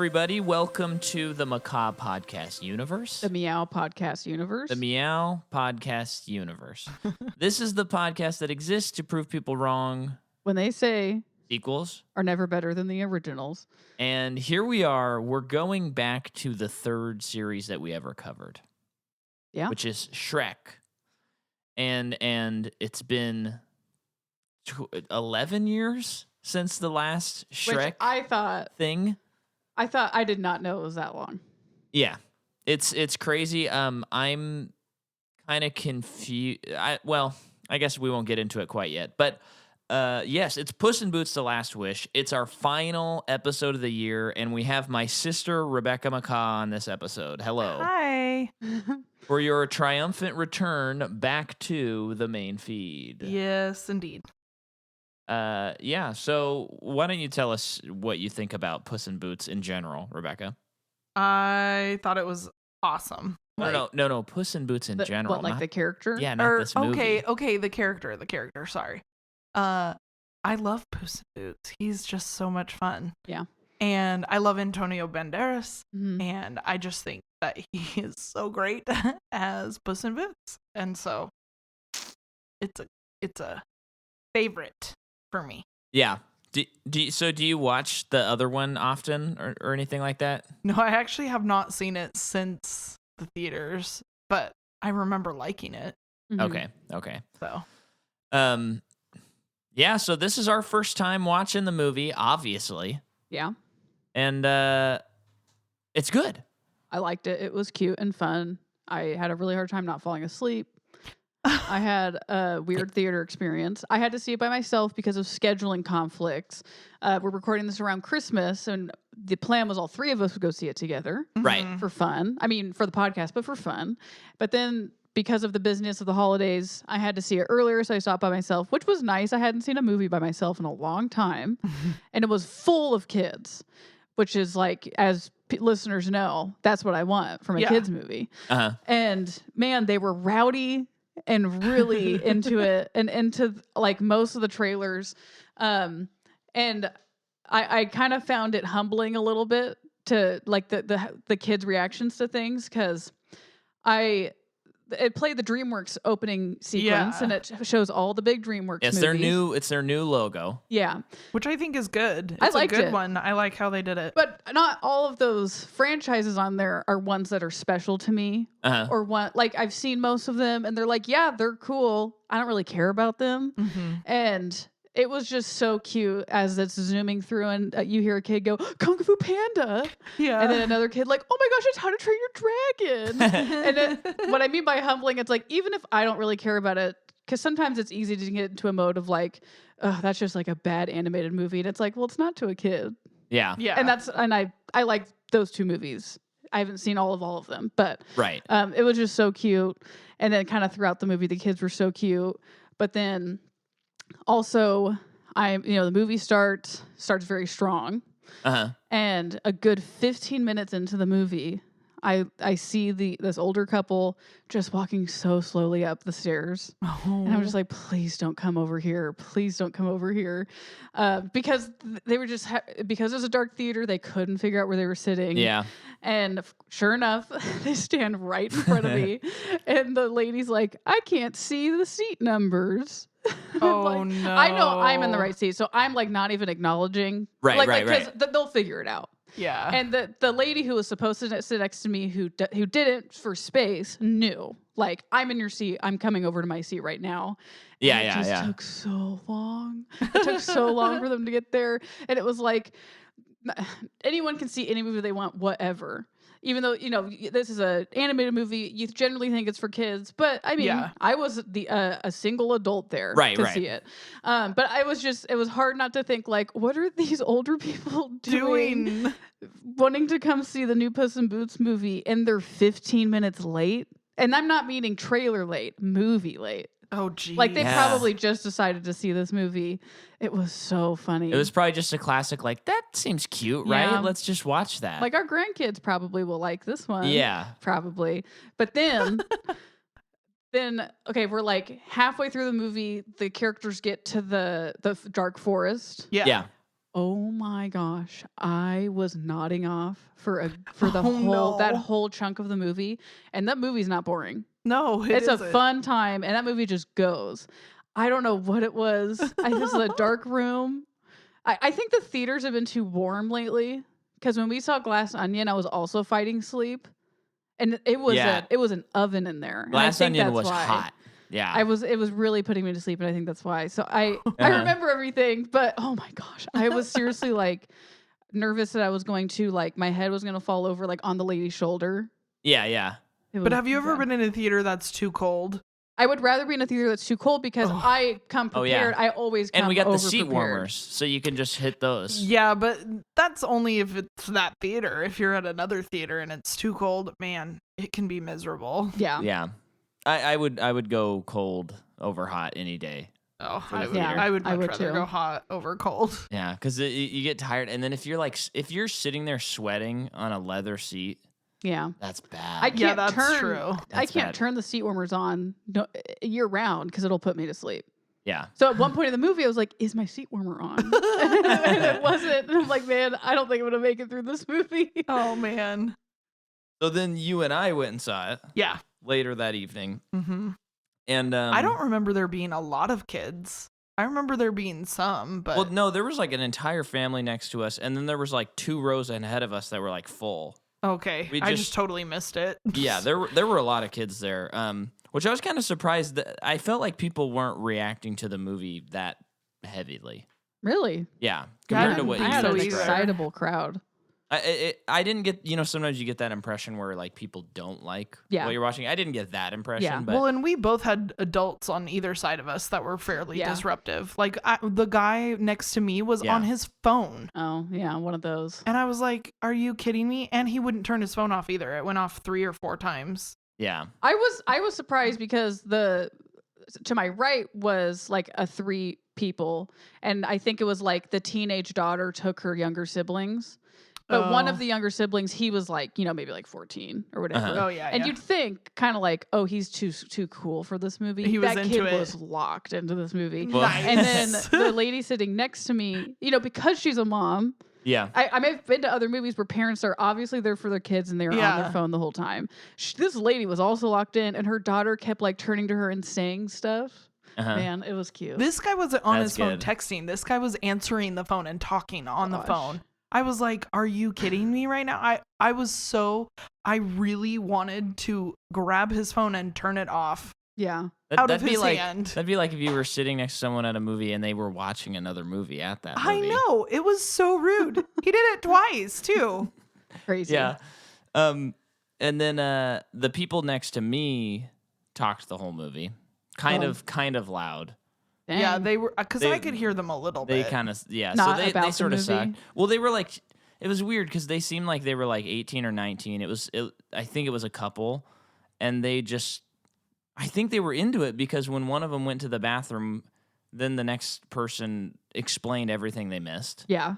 everybody. Welcome to the McCaw podcast universe. The Meow podcast universe. The Meow podcast universe. This is the podcast that exists to prove people wrong. When they say Sequels are never better than the originals. And here we are. We're going back to the third series that we ever covered. Yeah. Which is Shrek. And it's been 11 years since the last Shrek Which I did not know it was that long. Yeah. It's crazy. I'm kind of confused. I guess we won't get into it quite yet. But yes, it's Puss in Boots: The Last Wish. It's our final episode of the year, and we have my sister, Rebekah McCaw, on this episode. Hello. Hi. For your triumphant return back to the main feed. Yes, indeed. Yeah, so why don't you tell us what you think about Puss in Boots in general, Rebekah? I thought it was awesome. No, Puss in Boots in general. What, like the character? Yeah, not this movie. Okay, the character, sorry. I love Puss in Boots. He's just so much fun. Yeah. And I love Antonio Banderas, Mm-hmm. and I just think that he is so great as Puss in Boots. And so it's a favorite for me. Yeah. Do you watch the other one often or anything like that? No, I actually have not seen it since the theaters, but I remember liking it. Mm-hmm. Okay. So, yeah, so this is our first time watching the movie, obviously. Yeah. And it's good. I liked it. It was cute and fun. I had a really hard time not falling asleep. I had a weird theater experience. I had to see it by myself because of scheduling conflicts. We're recording this around Christmas, and the plan was all three of us would go see it together. Right. For fun. I mean, for the podcast, but for fun. But then because of the business of the holidays, I had to see it earlier, so I saw it by myself, which was nice. I hadn't seen a movie by myself in a long time, and it was full of kids, which is like, as listeners know, that's what I want from a kids movie. Uh-huh. And man, they were rowdy and really into it and into like most of the trailers. And I kind of found it humbling a little bit to like the kids' reactions to things, because it played the DreamWorks opening sequence, and it shows all the big DreamWorks movies. It's their new logo. Yeah. which I think is good. I It's liked a good it. one. I like how they did it. But not all of those franchises on there are ones that are special to me. Uh-huh. Or one, like, I've seen most of them and they're like, yeah, they're cool. I don't really care about them. Mm-hmm. And it was just so cute as it's zooming through, and you hear a kid go, Kung Fu Panda. Yeah. And then another kid like, oh my gosh, it's How to Train Your Dragon. And what I mean by humbling, it's like, even if I don't really care about it, because sometimes it's easy to get into a mode of like, oh, that's just like a bad animated movie. And it's like, well, it's not to a kid. Yeah. Yeah. And I like those two movies. I haven't seen all of them, but Right. it was just so cute. And then kind of throughout the movie, the kids were so cute. But then also, the movie starts very strong. Uh-huh. And a good 15 minutes into the movie, I see this older couple just walking so slowly up the stairs. Oh. And I'm just like, please don't come over here. Please don't come over here. Because they were just, because it was a dark theater, they couldn't figure out where they were sitting. Yeah. And sure enough, they stand right in front of me. And the lady's like, I can't see the seat numbers. Oh, Like, no. I know I'm in the right seat. So I'm like not even acknowledging. Right. Because they'll figure it out. Yeah. And the lady who was supposed to sit next to me who didn't for space knew, like, I'm in your seat. I'm coming over to my seat right now. And it just took so long. It took so long for them to get there. And it was like, anyone can see any movie they want, whatever. Even though, this is an animated movie, you generally think it's for kids. But, I mean, I was a single adult there to see it. But it was hard not to think, like, what are these older people doing? Wanting to come see the new Puss in Boots movie, and they're 15 minutes late? And I'm not meaning trailer late, movie late. Oh, geez. Like, they probably just decided to see this movie. It was so funny. It was probably just a classic, like, that seems cute, Yeah. right? Let's just watch that. Like, our grandkids probably will like this one. Yeah. Probably. But then, okay, we're like halfway through the movie. The characters get to the dark forest. Yeah. Oh my gosh. I was nodding off for that whole chunk of the movie. And that movie's not boring. No, it's a fun time, and that movie just goes. I don't know what it was. I This is a dark room. I think the theaters have been too warm lately. Because when we saw Glass Onion, I was also fighting sleep. And it was an oven in there. Glass Onion was hot. Yeah. It was really putting me to sleep, and I think that's why. So I remember everything, but oh my gosh, I was seriously like nervous that I was going to my head was going to fall over on the lady's shoulder. Yeah. But have you ever been in a theater that's too cold? I would rather be in a theater that's too cold because I come prepared. I always come and we got the seat prepared. warmers, so you can just hit those. Yeah, but that's only if it's that theater. If you're at another theater and it's too cold, man, it can be miserable. Yeah. I would go cold over hot any day. Oh, I would much rather too. go hot over cold. Yeah, because you get tired, and then if you're sitting there sweating on a leather seat. Yeah, that's bad. I can't that's true. I can't turn the seat warmers on year round because it'll put me to sleep. Yeah. So at one point in the movie, I was like, "Is my seat warmer on?" and it wasn't. And I'm like, "Man, I don't think I'm gonna make it through this movie." Oh man. So then you and I went and saw it. Yeah. Later that evening. Mm-hmm. And I don't remember there being a lot of kids. I remember there being some, but well, no, there was an entire family next to us, and then there was 2 rows ahead of us that were full. Okay, I just totally missed it. Yeah, there were a lot of kids there, which I was kind of surprised that I felt like people weren't reacting to the movie that heavily. Really? Yeah, compared to what I had you an guys excitable crowd. I didn't get, sometimes you get that impression where people don't like what you're watching. I didn't get that impression. Yeah. But well, and we both had adults on either side of us that were fairly disruptive. The guy next to me was on his phone. Oh, yeah, one of those. And I was like, are you kidding me? And he wouldn't turn his phone off either. It went off 3 or 4 times. Yeah. I was surprised because to my right was a 3 people. And I think it was the teenage daughter took her younger siblings. But one of the younger siblings, he was maybe 14 or whatever. Uh-huh. Oh yeah. And you'd think kind of oh, he's too cool for this movie. He was that into kid it. was locked into this movie. Nice. And then the lady sitting next to me, because she's a mom. Yeah. I may have been to other movies where parents are obviously there for their kids and they're on their phone the whole time. This lady was also locked in, and her daughter kept turning to her and saying stuff. Uh-huh. Man, it was cute. This guy wasn't on his phone good. texting. This guy was answering the phone and talking on the phone. I was like, are you kidding me right now? I really wanted to grab his phone and turn it off. Yeah. Out of his hand. That'd be like if you were sitting next to someone at a movie and they were watching another movie at that movie. I know. It was so rude. He did it twice, too. Crazy. Yeah. And then the people next to me talked the whole movie. Kind of loud. Dang. Yeah, they were, because I could hear them a little bit. They kind of, yeah. Not so they about sort the of sucked. movie? Well, they were it was weird because they seemed like they were 18 or 19. I think it was a couple, and I think they were into it because when one of them went to the bathroom, then the next person explained everything they missed. Yeah.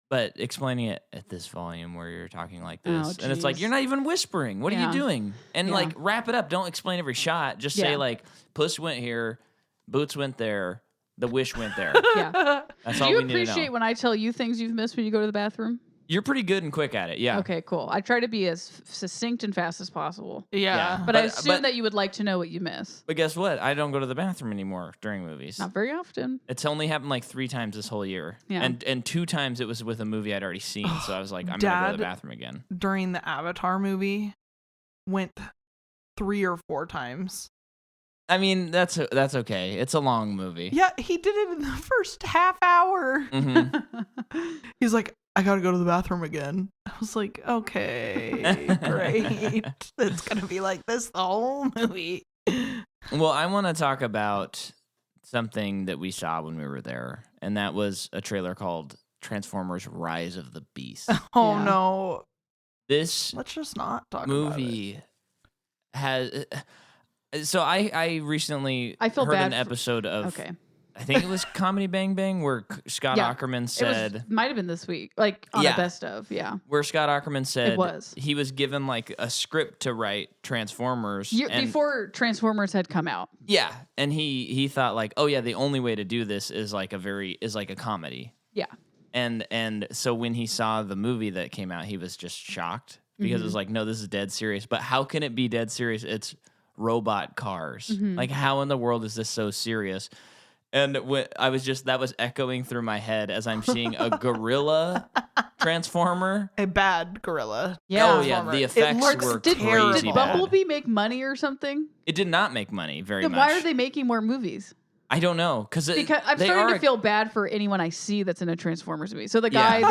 But explaining it at this volume where you're talking like this, Oh, and it's geez. you're not even whispering. What are you doing? And Yeah. wrap it up. Don't explain every shot. Just say Puss went here, Boots went there, the Wish went there. Yeah. That's Do all you we need to know. appreciate when I tell you things you've missed when you go to the bathroom? You're pretty good and quick at it. Yeah. Okay, cool. I try to be as succinct and fast as possible. Yeah. But I assume that you would like to know what you miss. But guess what? I don't go to the bathroom anymore during movies. Not very often. It's only happened 3 times this whole year. Yeah. And 2 times it was with a movie I'd already seen. So I was like, I'm going to go to the bathroom again. During the Avatar movie, went 3 or 4 times. I mean, that's okay. It's a long movie. Yeah, he did it in the first half hour. Mm-hmm. He's like, I gotta go to the bathroom again. I was like, okay, great. It's gonna be like this the whole movie. Well, I want to talk about something that we saw when we were there, and that was a trailer called Transformers: Rise of the Beast. Oh Yeah. no. This Let's just not talk movie about has. So I recently I feel heard bad an episode of. Okay. I think it was Comedy Bang Bang where Scott Yeah. Aukerman said. Might have been this week. On Yeah. a best of. Yeah. Where Scott Aukerman said was. he was given a script to write Transformers and, Before Transformers had come out. yeah, and he thought oh yeah, the only way to do this is a comedy. Yeah. And so when he saw the movie that came out, he was just shocked because it was like, no, this is dead serious. But how can it be dead serious? It's robot cars. Like, how in the world is this so serious? And that was echoing through my head as I'm seeing a gorilla transformer. A bad gorilla. Yeah. Oh yeah, the effects were crazy. Did bad. Bumblebee make money or something? It did not make money very much. Then why are they making more movies? I don't know because I'm starting to feel bad for anyone I see that's in a Transformers movie. So the guy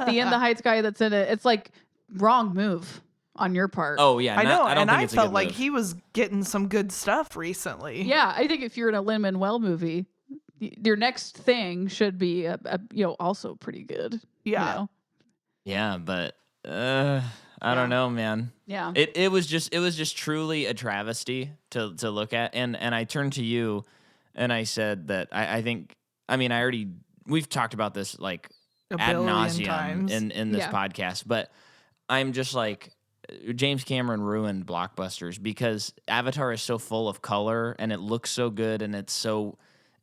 the In the Heights guy that's in it, it's like wrong move on your part. Oh yeah, I know, I don't think I it's a felt good like move. he was getting some good stuff recently. Yeah, I think if you're in a Lin-Manuel movie, your next thing should be also pretty good. Yeah. You know? Yeah, but I don't know, man. Yeah. It was just truly a travesty to look at, and I turned to you, and I said that I think we've talked about this like ad nauseum in this podcast, but I'm just like, James Cameron ruined blockbusters because Avatar is so full of color and it looks so good and it's so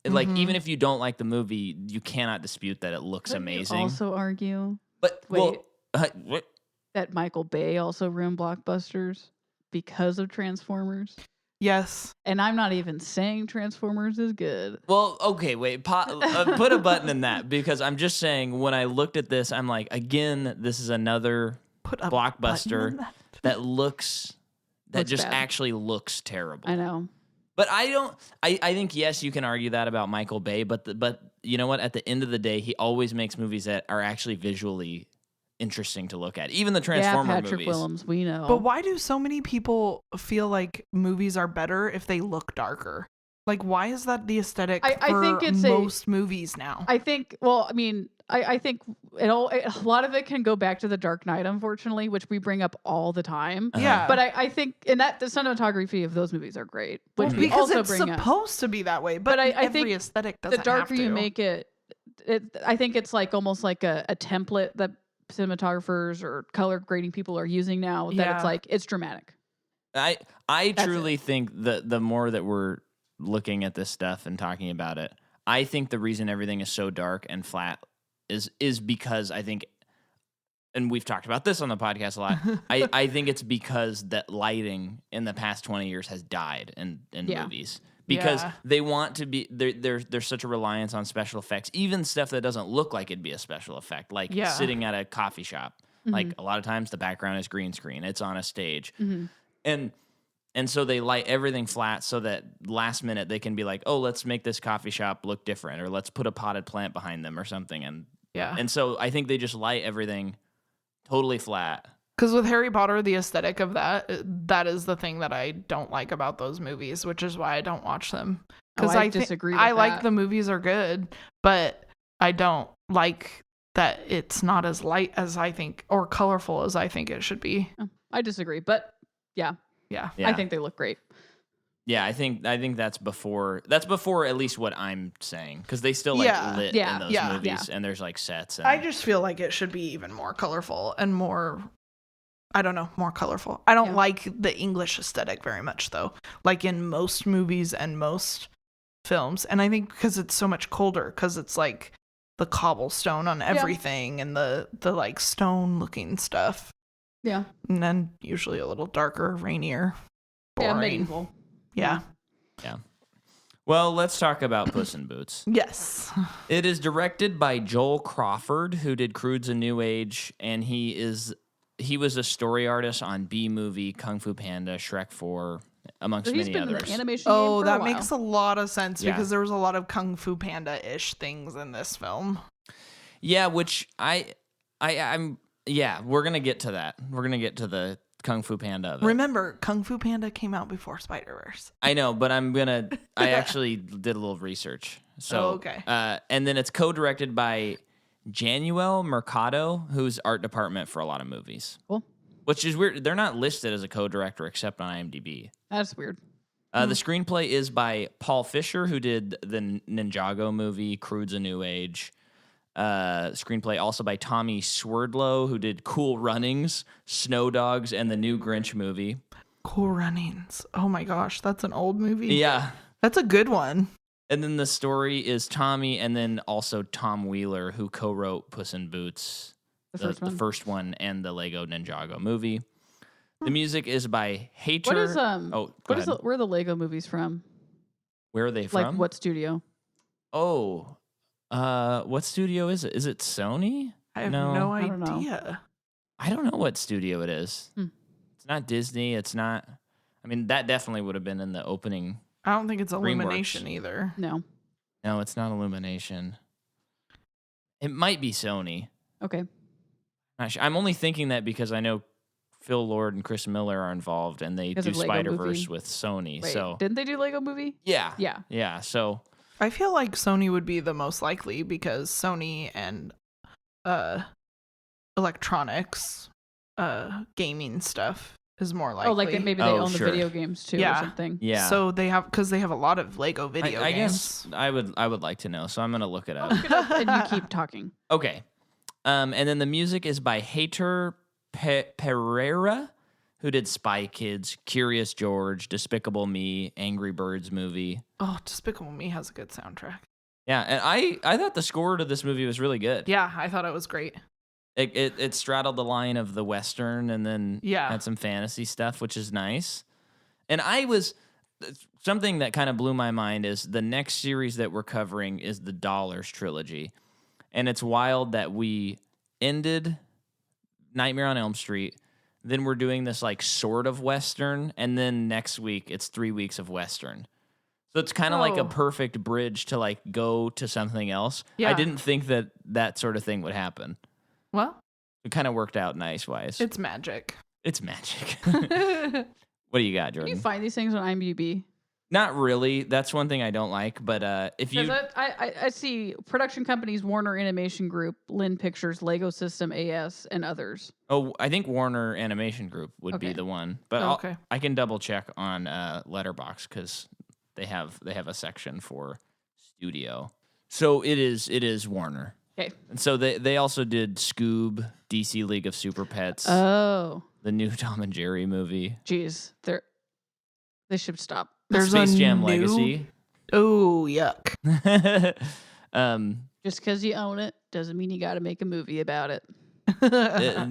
like, even if you don't like the movie, you cannot dispute that it looks amazing. You also argue, but what? What? That Michael Bay also ruined blockbusters because of Transformers. Yes. And I'm not even saying Transformers is good. Well, okay, wait. Put a button in that because I'm just saying when I looked at this, I'm like, again, this is another blockbuster that just bad. Actually looks terrible. I know. But I think, yes, you can argue that about Michael Bay, but you know what? At the end of the day, he always makes movies that are actually visually interesting to look at. Even the Transformer Patrick movies. Willems, we know. But why do so many people feel like movies are better if they look darker? Like, why is that the aesthetic for think it's most movies now? I think, I think a lot of it can go back to The Dark Knight, unfortunately, which we bring up all the time. Yeah. But I think, and that the cinematography of those movies are great. Which we because also it's bring up. supposed to be be that way, but I think aesthetic doesn't the darker have to. you make it, I think it's like almost like a template that cinematographers or color grading people are using now. That it's like it's dramatic. I truly think that the more that we're looking at this stuff and talking about it, I think the reason everything is so dark and flat is because I think, and we've talked about this on the podcast a lot, I think it's because that lighting in the past 20 years has died in movies. Because they want to be, there's such a reliance on special effects, even stuff that doesn't look like it'd be a special effect, like sitting at a coffee shop. Like a lot of times the background is green screen. It's on a stage. And so they light everything flat so that last minute they can be like, oh, let's make this coffee shop look different, or let's put a potted plant behind them or something. And so I think they just light everything totally flat. Because with Harry Potter, the aesthetic of that is the thing that I don't like about those movies, which is why I don't watch them. Because I disagree with I that. like the movies are good, but I don't like that it's not as light as I think or colorful as I think it should be. I disagree, but yeah. I think they look great. Yeah, I think that's before at least what I'm saying, because they still lit in those movies, and there's like sets. And... I just feel like it should be even more colorful and more, I don't know, more colorful. I don't like the English aesthetic very much though, like in most movies and most films. And I think because it's so much colder, because it's like the cobblestone on everything and the like stone looking stuff. Yeah. And then usually a little darker, rainier, boring. Yeah, medieval. Yeah. Well, let's talk about Puss in Boots. Yes. It is directed by Joel Crawford, who did Croods: A New Age, and he was a story artist on B-Movie, Kung Fu Panda, Shrek 4, amongst many others. He's been in the animation game for that a while. makes a lot of sense because there was a lot of Kung Fu Panda-ish things in this film. Yeah, which I'm we're going to get to that. We're going to get to the Kung Fu Panda of it. Remember, Kung Fu Panda came out before Spider-Verse. I know, but I actually did a little research. So, okay. And then it's co-directed by Januel Mercado, who's art department for a lot of movies. Cool. Which is weird. They're not listed as a co-director except on IMDb. That's weird. The screenplay is by Paul Fisher, who did the Ninjago movie, Croods: A New Age. Screenplay also by Tommy Swerdlow, who did Cool Runnings, Snow Dogs, and the new Grinch movie. Cool Runnings. Oh my gosh, that's an old movie. Yeah. That's a good one. And then the story is Tommy and then also Tom Wheeler, who co-wrote Puss in Boots, the first one, and the Lego Ninjago movie. The music is by Hater. What is where are the Lego movies from? Where are they from? Like what studio? Oh, what studio is it? Is it Sony? I have no I don't know. idea. I don't know what studio it is. Hmm. It's not Disney. It's not. I mean, that definitely would have been in the opening. I don't think it's Illumination either. No. No, it's not Illumination. It might be Sony. Okay. I'm only thinking that because I know Phil Lord and Chris Miller are involved, and they do Spider-Verse with Sony. Wait, so didn't they do Lego Movie? Yeah. Yeah. Yeah. So I feel like Sony would be the most likely because Sony and electronics, gaming stuff is more likely. Oh, like maybe they own the video games too or something. Yeah. So they have a lot of Lego video I games. guess I would like to know, so I'm gonna look it up. Look it up and you keep talking. Okay. And then the music is by Hater Pereira, who did Spy Kids, Curious George, Despicable Me, Angry Birds movie. Oh, Despicable Me has a good soundtrack. Yeah, and I thought the score to this movie was really good. Yeah, I thought it was great. It straddled the line of the Western and then had some fantasy stuff, which is nice. And something that kind of blew my mind is the next series that we're covering is the Dollars trilogy. And it's wild that we ended Nightmare on Elm Street, then we're doing this like sort of Western, and then next week it's 3 weeks of Western. So it's kind of like a perfect bridge to like go to something else. Yeah. I didn't think that sort of thing would happen. Well, it kind of worked out nice-wise. It's magic. It's magic. What do you got, Jordan? Can you find these things on IMDb? Not really. That's one thing I don't like. But if you, I see production companies: Warner Animation Group, Lynn Pictures, Lego System AS, and others. Oh, I think Warner Animation Group would be the one. But I can double check on Letterboxd because they have a section for studio. So it is Warner. Okay. And so they also did Scoob, DC League of Super Pets. Oh. The new Tom and Jerry movie. Jeez, they should stop. There's Space Jam Legacy. Oh, yuck. Just because you own it doesn't mean you got to make a movie about it.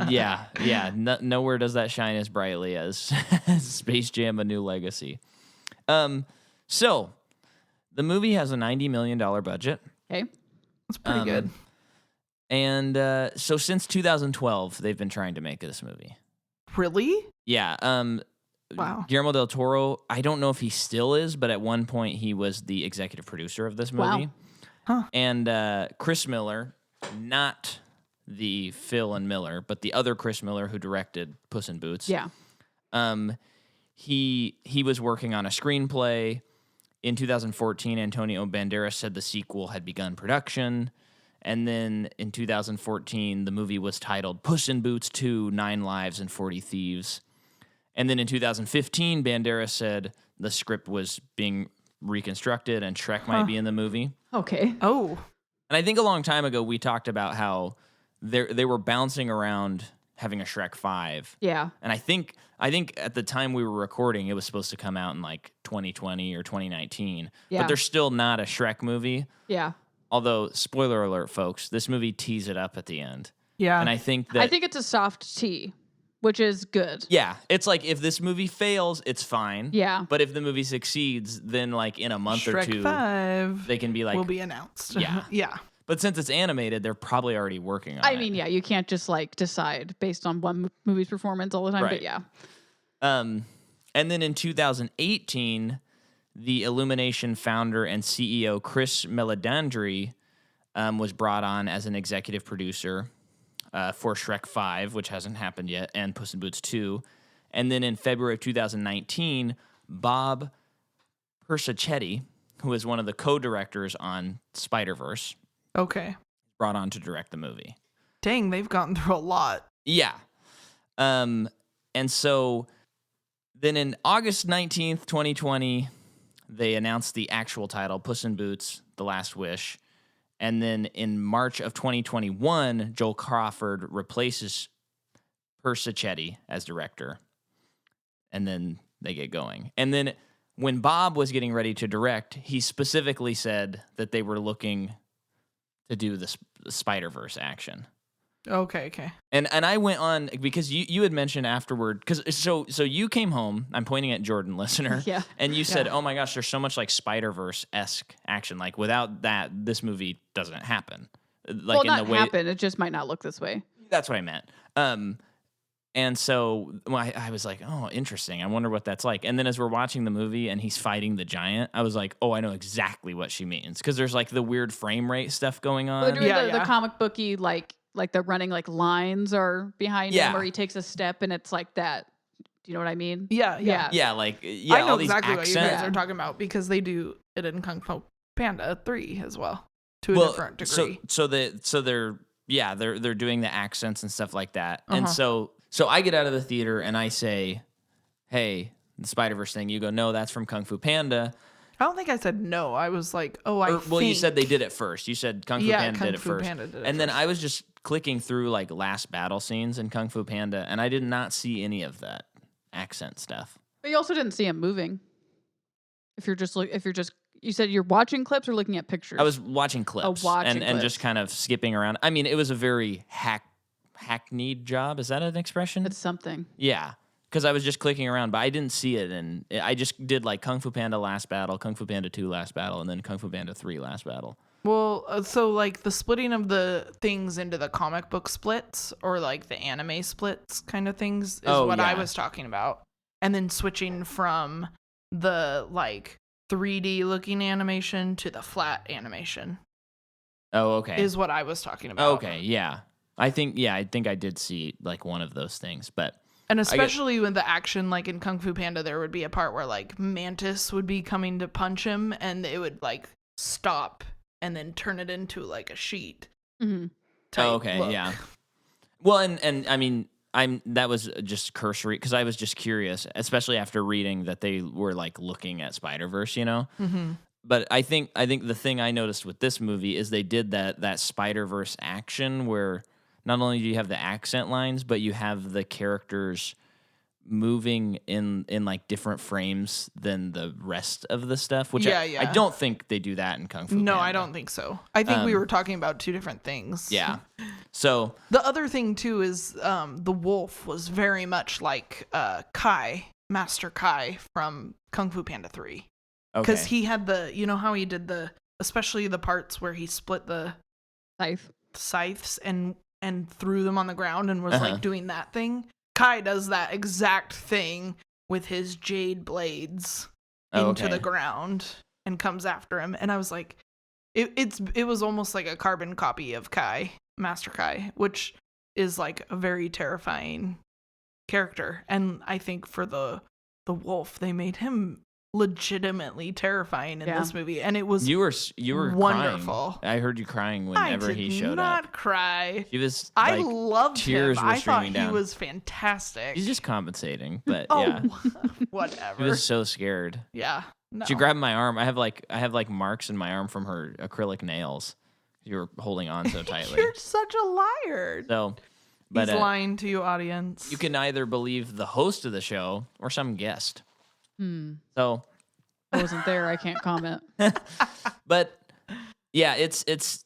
Yeah. Nowhere does that shine as brightly as Space Jam: A New Legacy. So the movie has a $90 million budget. Okay. That's pretty good. And so since 2012, they've been trying to make this movie. Really? Yeah. Wow. Guillermo del Toro, I don't know if he still is, but at one point he was the executive producer of this movie. Wow. Huh. And Chris Miller, not the Phil and Miller, but the other Chris Miller who directed Puss in Boots. Yeah. He was working on a screenplay. In 2014, Antonio Banderas said the sequel had begun production. And then in 2014, the movie was titled Puss in Boots 2, 9 Lives and 40 Thieves. And then in 2015, Banderas said the script was being reconstructed and Shrek might be in the movie. Okay. Oh. And I think a long time ago, we talked about how they were bouncing around having a Shrek 5. Yeah. And I think at the time we were recording, it was supposed to come out in like 2020 or 2019. Yeah. But there's still not a Shrek movie. Yeah. Although, spoiler alert, folks, this movie tees it up at the end. Yeah. And I think it's a soft T, which is good. Yeah. It's like if this movie fails, it's fine. Yeah. But if the movie succeeds, then like in a month Shrek or two, 5 they can be like, will be announced. Yeah. Yeah. But since it's animated, they're probably already working on it. I mean, yeah, you can't just like decide based on one movie's performance all the time, Right. but yeah. And then in 2018, the Illumination founder and CEO Chris Meledandri was brought on as an executive producer for Shrek 5, which hasn't happened yet, and Puss in Boots 2. And then in February of 2019, Bob Persichetti, who is one of the co-directors on Spider-Verse, Okay. brought on to direct the movie. Dang, they've gotten through a lot. Yeah. And so then in August 19th, 2020, they announced the actual title, Puss in Boots: The Last Wish. And then in March of 2021, Joel Crawford replaces Persichetti as director. And then they get going. And then when Bob was getting ready to direct, he specifically said that they were looking to do the Spider-Verse action. Okay. And I went on because you had mentioned afterward, because so you came home. I'm pointing at Jordan, listener. Yeah. And you said, "Oh my gosh, there's so much like Spider-Verse-esque action. Like without that, this movie doesn't happen. Like not happen. It just might not look this way. That's what I meant. And so I was like, oh, interesting. I wonder what that's like. And then as we're watching the movie and he's fighting the giant, I was like, oh, I know exactly what she means, because there's like the weird frame rate stuff going on. Well, they're doing the comic booky like the running like lines are behind him, or he takes a step and it's like that. Do you know what I mean? Yeah. I know all these exactly what you guys accents. are talking about, because they do it in Kung Fu Panda 3 as well, to a different degree. So they're doing the accents and stuff like that. And so I get out of the theater and I say, hey, the Spider-Verse thing. You go, no, that's from Kung Fu Panda. I don't think I said no. I was like, well, you said they did it first. You said Kung Fu Panda did it first. Panda did it and then first. I was just clicking through like last battle scenes in Kung Fu Panda, and I did not see any of that accent stuff. But you also didn't see him moving. You said you're watching clips or looking at pictures? I was watching clips and just kind of skipping around. I mean, it was a very hackneyed job. Is that an expression? It's something. Yeah. Because I was just clicking around, but I didn't see it. And I just did like Kung Fu Panda last battle, Kung Fu Panda 2 last battle, and then Kung Fu Panda 3 last battle. Well, so like the splitting of the things into the comic book splits or like the anime splits kind of things is what I was talking about. And then switching from the like 3D looking animation to the flat animation. Oh, okay. Is what I was talking about. Okay, yeah. I think I did see like one of those things, but. And especially with the action, like in Kung Fu Panda, there would be a part where like Mantis would be coming to punch him and it would like stop and then turn it into like a sheet. Mm-hmm. Oh, okay, look. Yeah. Well, and I mean, that was just cursory because I was just curious, especially after reading that they were like looking at Spider-Verse, you know. Mm-hmm. But I think the thing I noticed with this movie is they did that Spider-Verse action where not only do you have the accent lines, but you have the characters moving in like different frames than the rest of the stuff, which I don't think they do that in Kung Fu Panda. No, I don't think so. I think we were talking about two different things. Yeah. So the other thing too is the wolf was very much like Kai, Master Kai from Kung Fu Panda 3. Because he had you know how he did especially the parts where he split the scythes and threw them on the ground and was like doing that thing. Kai does that exact thing with his jade blades into the ground and comes after him. And I was like, it was almost like a carbon copy of Kai, Master Kai, which is like a very terrifying character. And I think for the wolf, they made him legitimately terrifying in this movie, and it was you were wonderful. Crying. I heard you crying whenever he showed up. I did not cry. He was. I loved tears him. Were I thought down. He was fantastic. He's just compensating, but whatever. He was so scared. Yeah. No. She grabbed my arm. I have like marks in my arm from her acrylic nails. You were holding on so tightly. You're such a liar. So. But, he's lying to you, audience. You can either believe the host of the show or some guest. So I wasn't there. I can't comment. But yeah, it's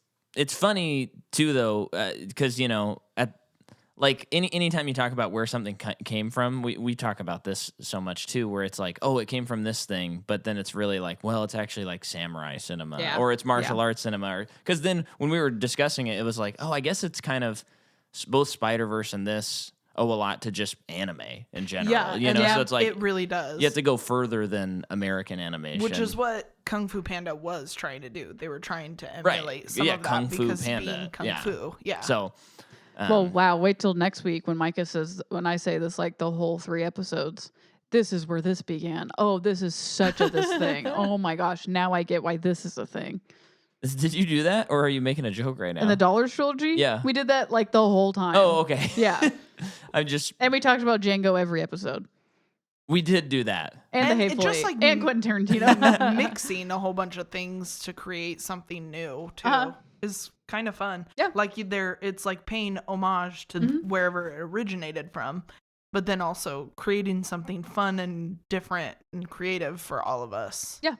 funny too though, because you know, at like anytime you talk about where something came from, we talk about this so much too, where it's like, oh, it came from this thing, but then it's really like, well, it's actually like samurai cinema or it's martial arts cinema, because then when we were discussing it, it was like, oh, I guess it's kind of both Spider-Verse and this owe a lot to just anime in general. Yeah, you know, so it's like it really does. You have to go further than American animation, which is what Kung Fu Panda was trying to do. They were trying to emulate some of that Kung Fu because Panda. being Kung Fu. Yeah. So, well, wow. Wait till next week when Micah says, when I say this, like the whole 3 episodes. This is where this began. Oh, this is such a this thing. Oh my gosh! Now I get why this is a thing. Did you do that, or are you making a joke right now? In the Dollars trilogy? Yeah. We did that like the whole time. Oh, okay. Yeah. And we talked about Django every episode. We did do that. And the Hateful just Eight. like and Quentin Tarantino. Mixing a whole bunch of things to create something new too is kind of fun. Yeah. Like it's like paying homage to wherever it originated from, but then also creating something fun and different and creative for all of us. Yeah.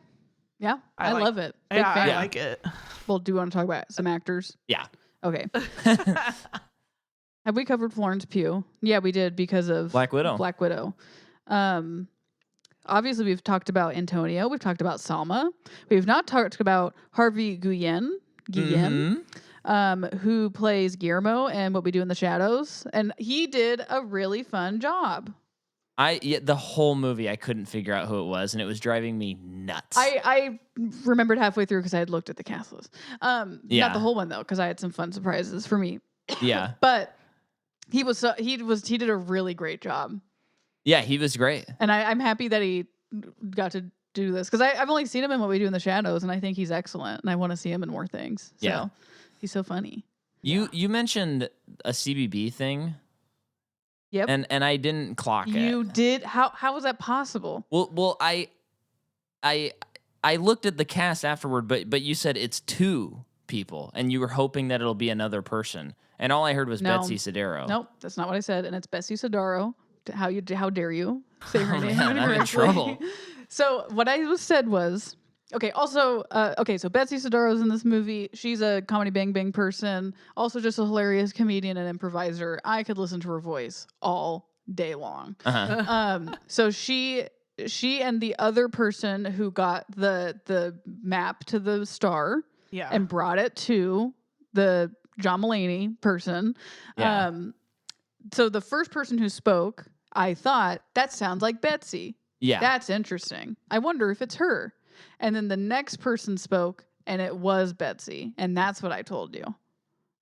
Yeah. I love it. Big Yeah, fan. I like it. Well, do you want to talk about some actors? Yeah. Okay. Have we covered Florence Pugh? Yeah, we did because of Black Widow. Black Widow. Obviously, we've talked about Antonio. We've talked about Salma. We've not talked about Harvey Guillen, who plays Guillermo in What We Do in the Shadows. And he did a really fun job. The whole movie, I couldn't figure out who it was, and it was driving me nuts. I remembered halfway through because I had looked at the cast list. Not the whole one, though, because I had some fun surprises for me. Yeah. But he did a really great job. Yeah, he was great. And I'm happy that he got to do this because I've only seen him in What We Do in the Shadows, and I think he's excellent, and I want to see him in more things. So he's so funny. You mentioned a CBB thing. Yep. And I didn't clock it. You did? How was that possible? Well, I looked at the cast afterward, but you said it's 2 people, and you were hoping that it'll be another person, and all I heard was Betsy Sodaro. Nope, that's not what I said, and it's Betsy Sodaro. How dare you say her name? Man, I'm in trouble. So what I said was, okay. Also, so Betsy Sodaro's in this movie. She's a comedy Bang Bang person. Also, just a hilarious comedian and improviser. I could listen to her voice all day long. So she and the other person who got the map to the star, and brought it to the John Mulaney person. Yeah. So the first person who spoke, I thought, that sounds like Betsy. Yeah. That's interesting. I wonder if it's her. And then the next person spoke, and it was Betsy. And that's what I told you.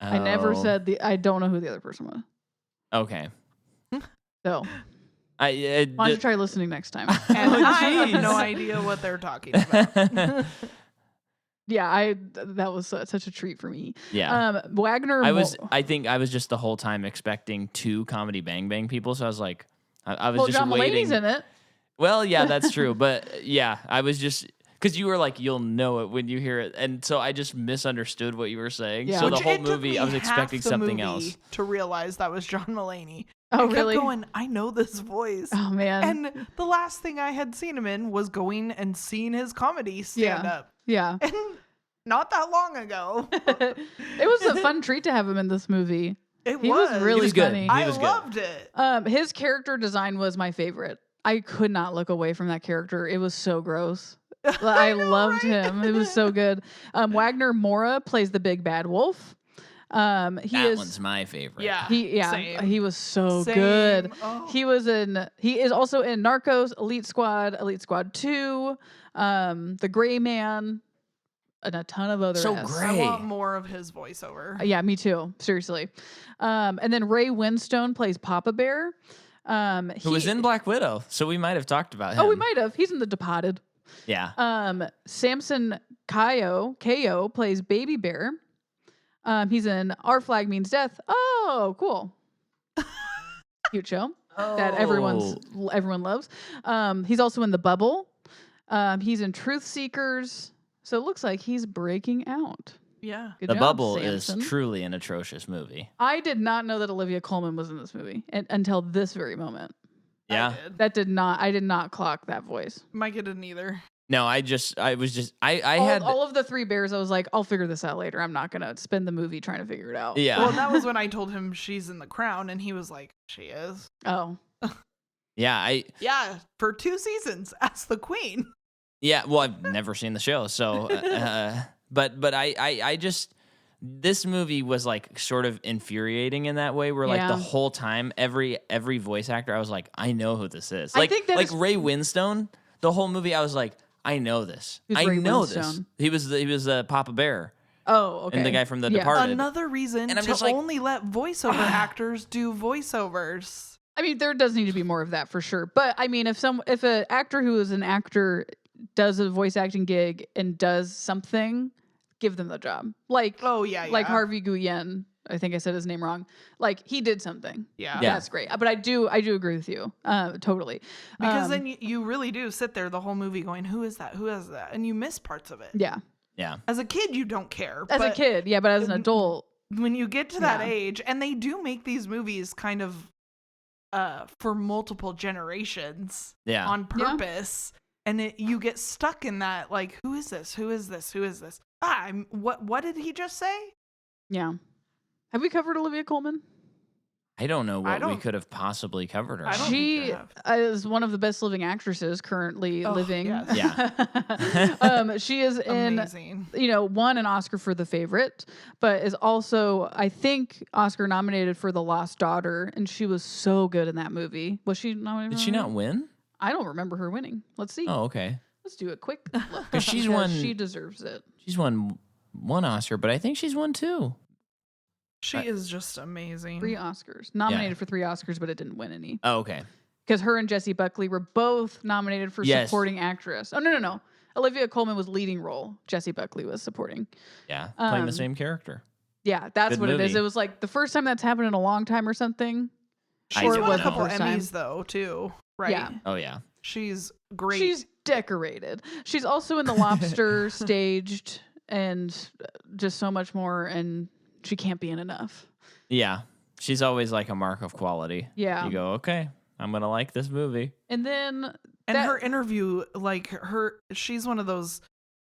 I never said I don't know who the other person was. Okay. So, why don't you try listening next time? And I have no idea what they're talking about. Yeah, that was such a treat for me. Yeah. Wagner. I think I was just the whole time expecting 2 comedy Bang Bang people, so I was like, I was just John waiting. Mulaney's in it. Well, yeah, that's true, but yeah, I was just because you were like, you'll know it when you hear it, and so I just misunderstood what you were saying. Yeah. So the whole movie, I was expecting something else. To realize that was John Mulaney. Oh, I really? kept going, I know this voice. Oh, man. And the last thing I had seen him in was going and seeing his comedy stand up. Yeah. And not that long ago. It was a fun treat to have him in this movie. He was really good. funny. I loved it. His character design was my favorite. I could not look away from that character. It was so gross. I loved him. It was so good. Wagner Mora plays the big bad wolf. One's my favorite. Yeah. He was so Same. good. Oh. He is also in Narcos, Elite Squad 2, The Gray Man, and a ton of other. I want more of his voiceover. Yeah, me too. Seriously. And then Ray Winstone plays Papa Bear. Who was in Black Widow, so we might have talked about him. Oh, we might have. He's in The Departed. Yeah. Samson Kayo plays Baby Bear. He's in Our Flag Means Death. Oh, cool. Cute show that everyone loves. He's also in The Bubble. He's in Truth Seekers. So it looks like he's breaking out. Yeah. Good The job, Bubble Samson. is truly an atrocious movie. I did not know that Olivia Colman was in this movie until this very moment. Yeah. I did not clock that voice. Micah didn't either. No, I had all of the 3 bears. I was like, I'll figure this out later. I'm not going to spend the movie trying to figure it out. Yeah. Well, that was when I told him she's in The Crown, and he was like, she is. Oh. Yeah, Yeah, for 2 seasons as the queen. Yeah, well, I've never seen the show, so but I just this movie was like sort of infuriating in that way where like the whole time every voice actor I was like, I know who this is. Like Ray Winstone, the whole movie I was like, I know this. I know this. He was the Papa Bear. Oh, okay. And the guy from The Departed. Another reason to only let voiceover actors do voiceovers. I mean, there does need to be more of that for sure. But I mean, if an actor who is an actor does a voice acting gig and does something, give them the job. Like, like Harvey Guillen. I think I said his name wrong. Like, he did something. Yeah. That's great. But I do agree with you. Totally. Because then you really do sit there the whole movie going, who is that? Who is that? And you miss parts of it. Yeah. Yeah. As a kid, you don't care. As a kid, yeah. But as an adult. When you get to that age, and they do make these movies kind of for multiple generations Yeah. on purpose. And you get stuck in that, like, who is this? Who is this? Who is this? What did he just say? Yeah. Have we covered Olivia Colman? I don't know what we could have possibly covered her. She is one of the best living actresses currently living. Yes. Yeah. She is amazing. Won an Oscar for The Favorite, but is also, I think, Oscar nominated for The Lost Daughter, and she was so good in that movie. Was she nominated? Did she not win? I don't remember her winning. Let's see. Oh, okay. Let's do a quick look. Because she deserves it. She's won one Oscar, but I think she's won 2. She is just amazing. 3 Oscars. Nominated for 3 Oscars, but it didn't win any. Oh, okay. Because her and Jessie Buckley were both nominated for supporting actress. Oh, no. Olivia Colman was leading role. Jessie Buckley was supporting. Yeah, playing the same character. Yeah, that's Good what movie. it is. It was like the first time that's happened in a long time or something. She's won a couple first time. Emmys, though, too. Right? Yeah. Oh, yeah. She's great. She's decorated. She's also in The Lobster staged and just so much more, and she can't be in enough. Yeah. She's always like a mark of quality. Yeah. You go, okay, I'm going to like this movie. And then... And her interview, she's one of those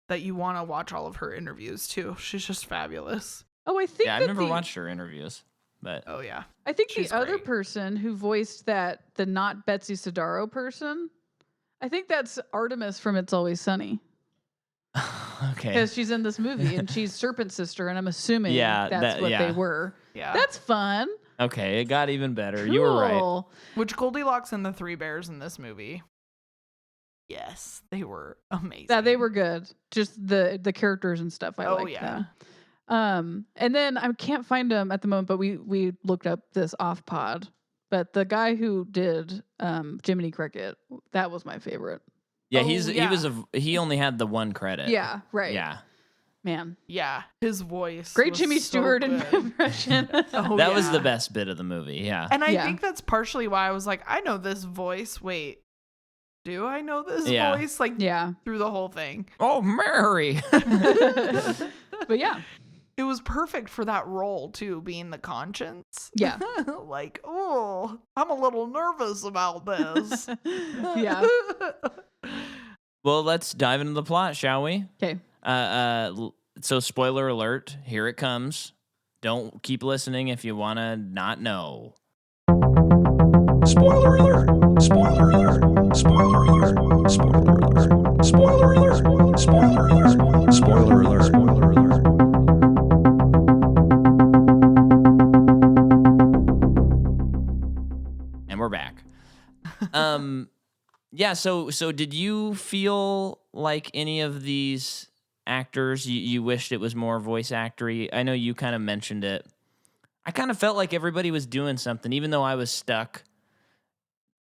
that you want to watch all of her interviews, too. She's just fabulous. Oh, I think I've never watched her interviews, but... Oh, yeah. I think She's the other great. person who voiced the not Betsy Sidaro person, I think that's Artemis from It's Always Sunny. Okay. Because she's in this movie and she's Serpent's sister, and I'm assuming that's what they were. Yeah. That's fun. Okay, it got even better. Cool. You were right. Which Goldilocks and the Three Bears in this movie. Yes, they were amazing. Yeah, they were good. Just the characters and stuff. I liked them. And then I can't find them at the moment, but we looked up this off pod. But the guy who did Jiminy Cricket, that was my favorite. Yeah, he only had the one credit. Yeah, right. Yeah. Man. Yeah, his voice. Great was Jimmy so Stewart good. impression. That was the best bit of the movie. Yeah. And I think that's partially why I was like, I know this voice. Wait, do I know this voice? Like, through the whole thing. Oh, Mary. But yeah. It was perfect for that role, too, being the conscience. Yeah. Like, oh, I'm a little nervous about this. Yeah. Well, let's dive into the plot, shall we? Okay. So, spoiler alert, here it comes. Don't keep listening if you want to not know. Spoiler alert! Spoiler alert! Spoiler alert! Spoiler alert! Spoiler alert! Spoiler alert! Spoiler alert! Spoiler alert! And we're back. Yeah, so did you feel like any of these actors, you wished it was more voice actory? I know you kind of mentioned it. I kind of felt like everybody was doing something, even though I was stuck.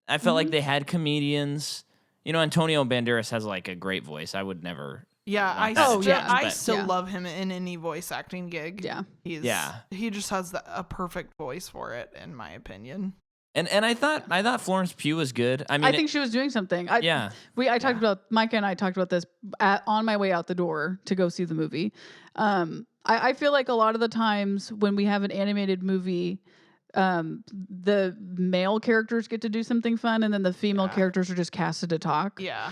I felt like they had comedians. You know, Antonio Banderas has like a great voice. I would never. Yeah, I still love him in any voice acting gig. Yeah. He just has a perfect voice for it, in my opinion. And I thought Florence Pugh was good. I mean, I think she was doing something. I talked about, Micah and I talked about this on my way out the door to go see the movie. I feel like a lot of the times when we have an animated movie, the male characters get to do something fun, and then the female characters are just casted to talk. Yeah.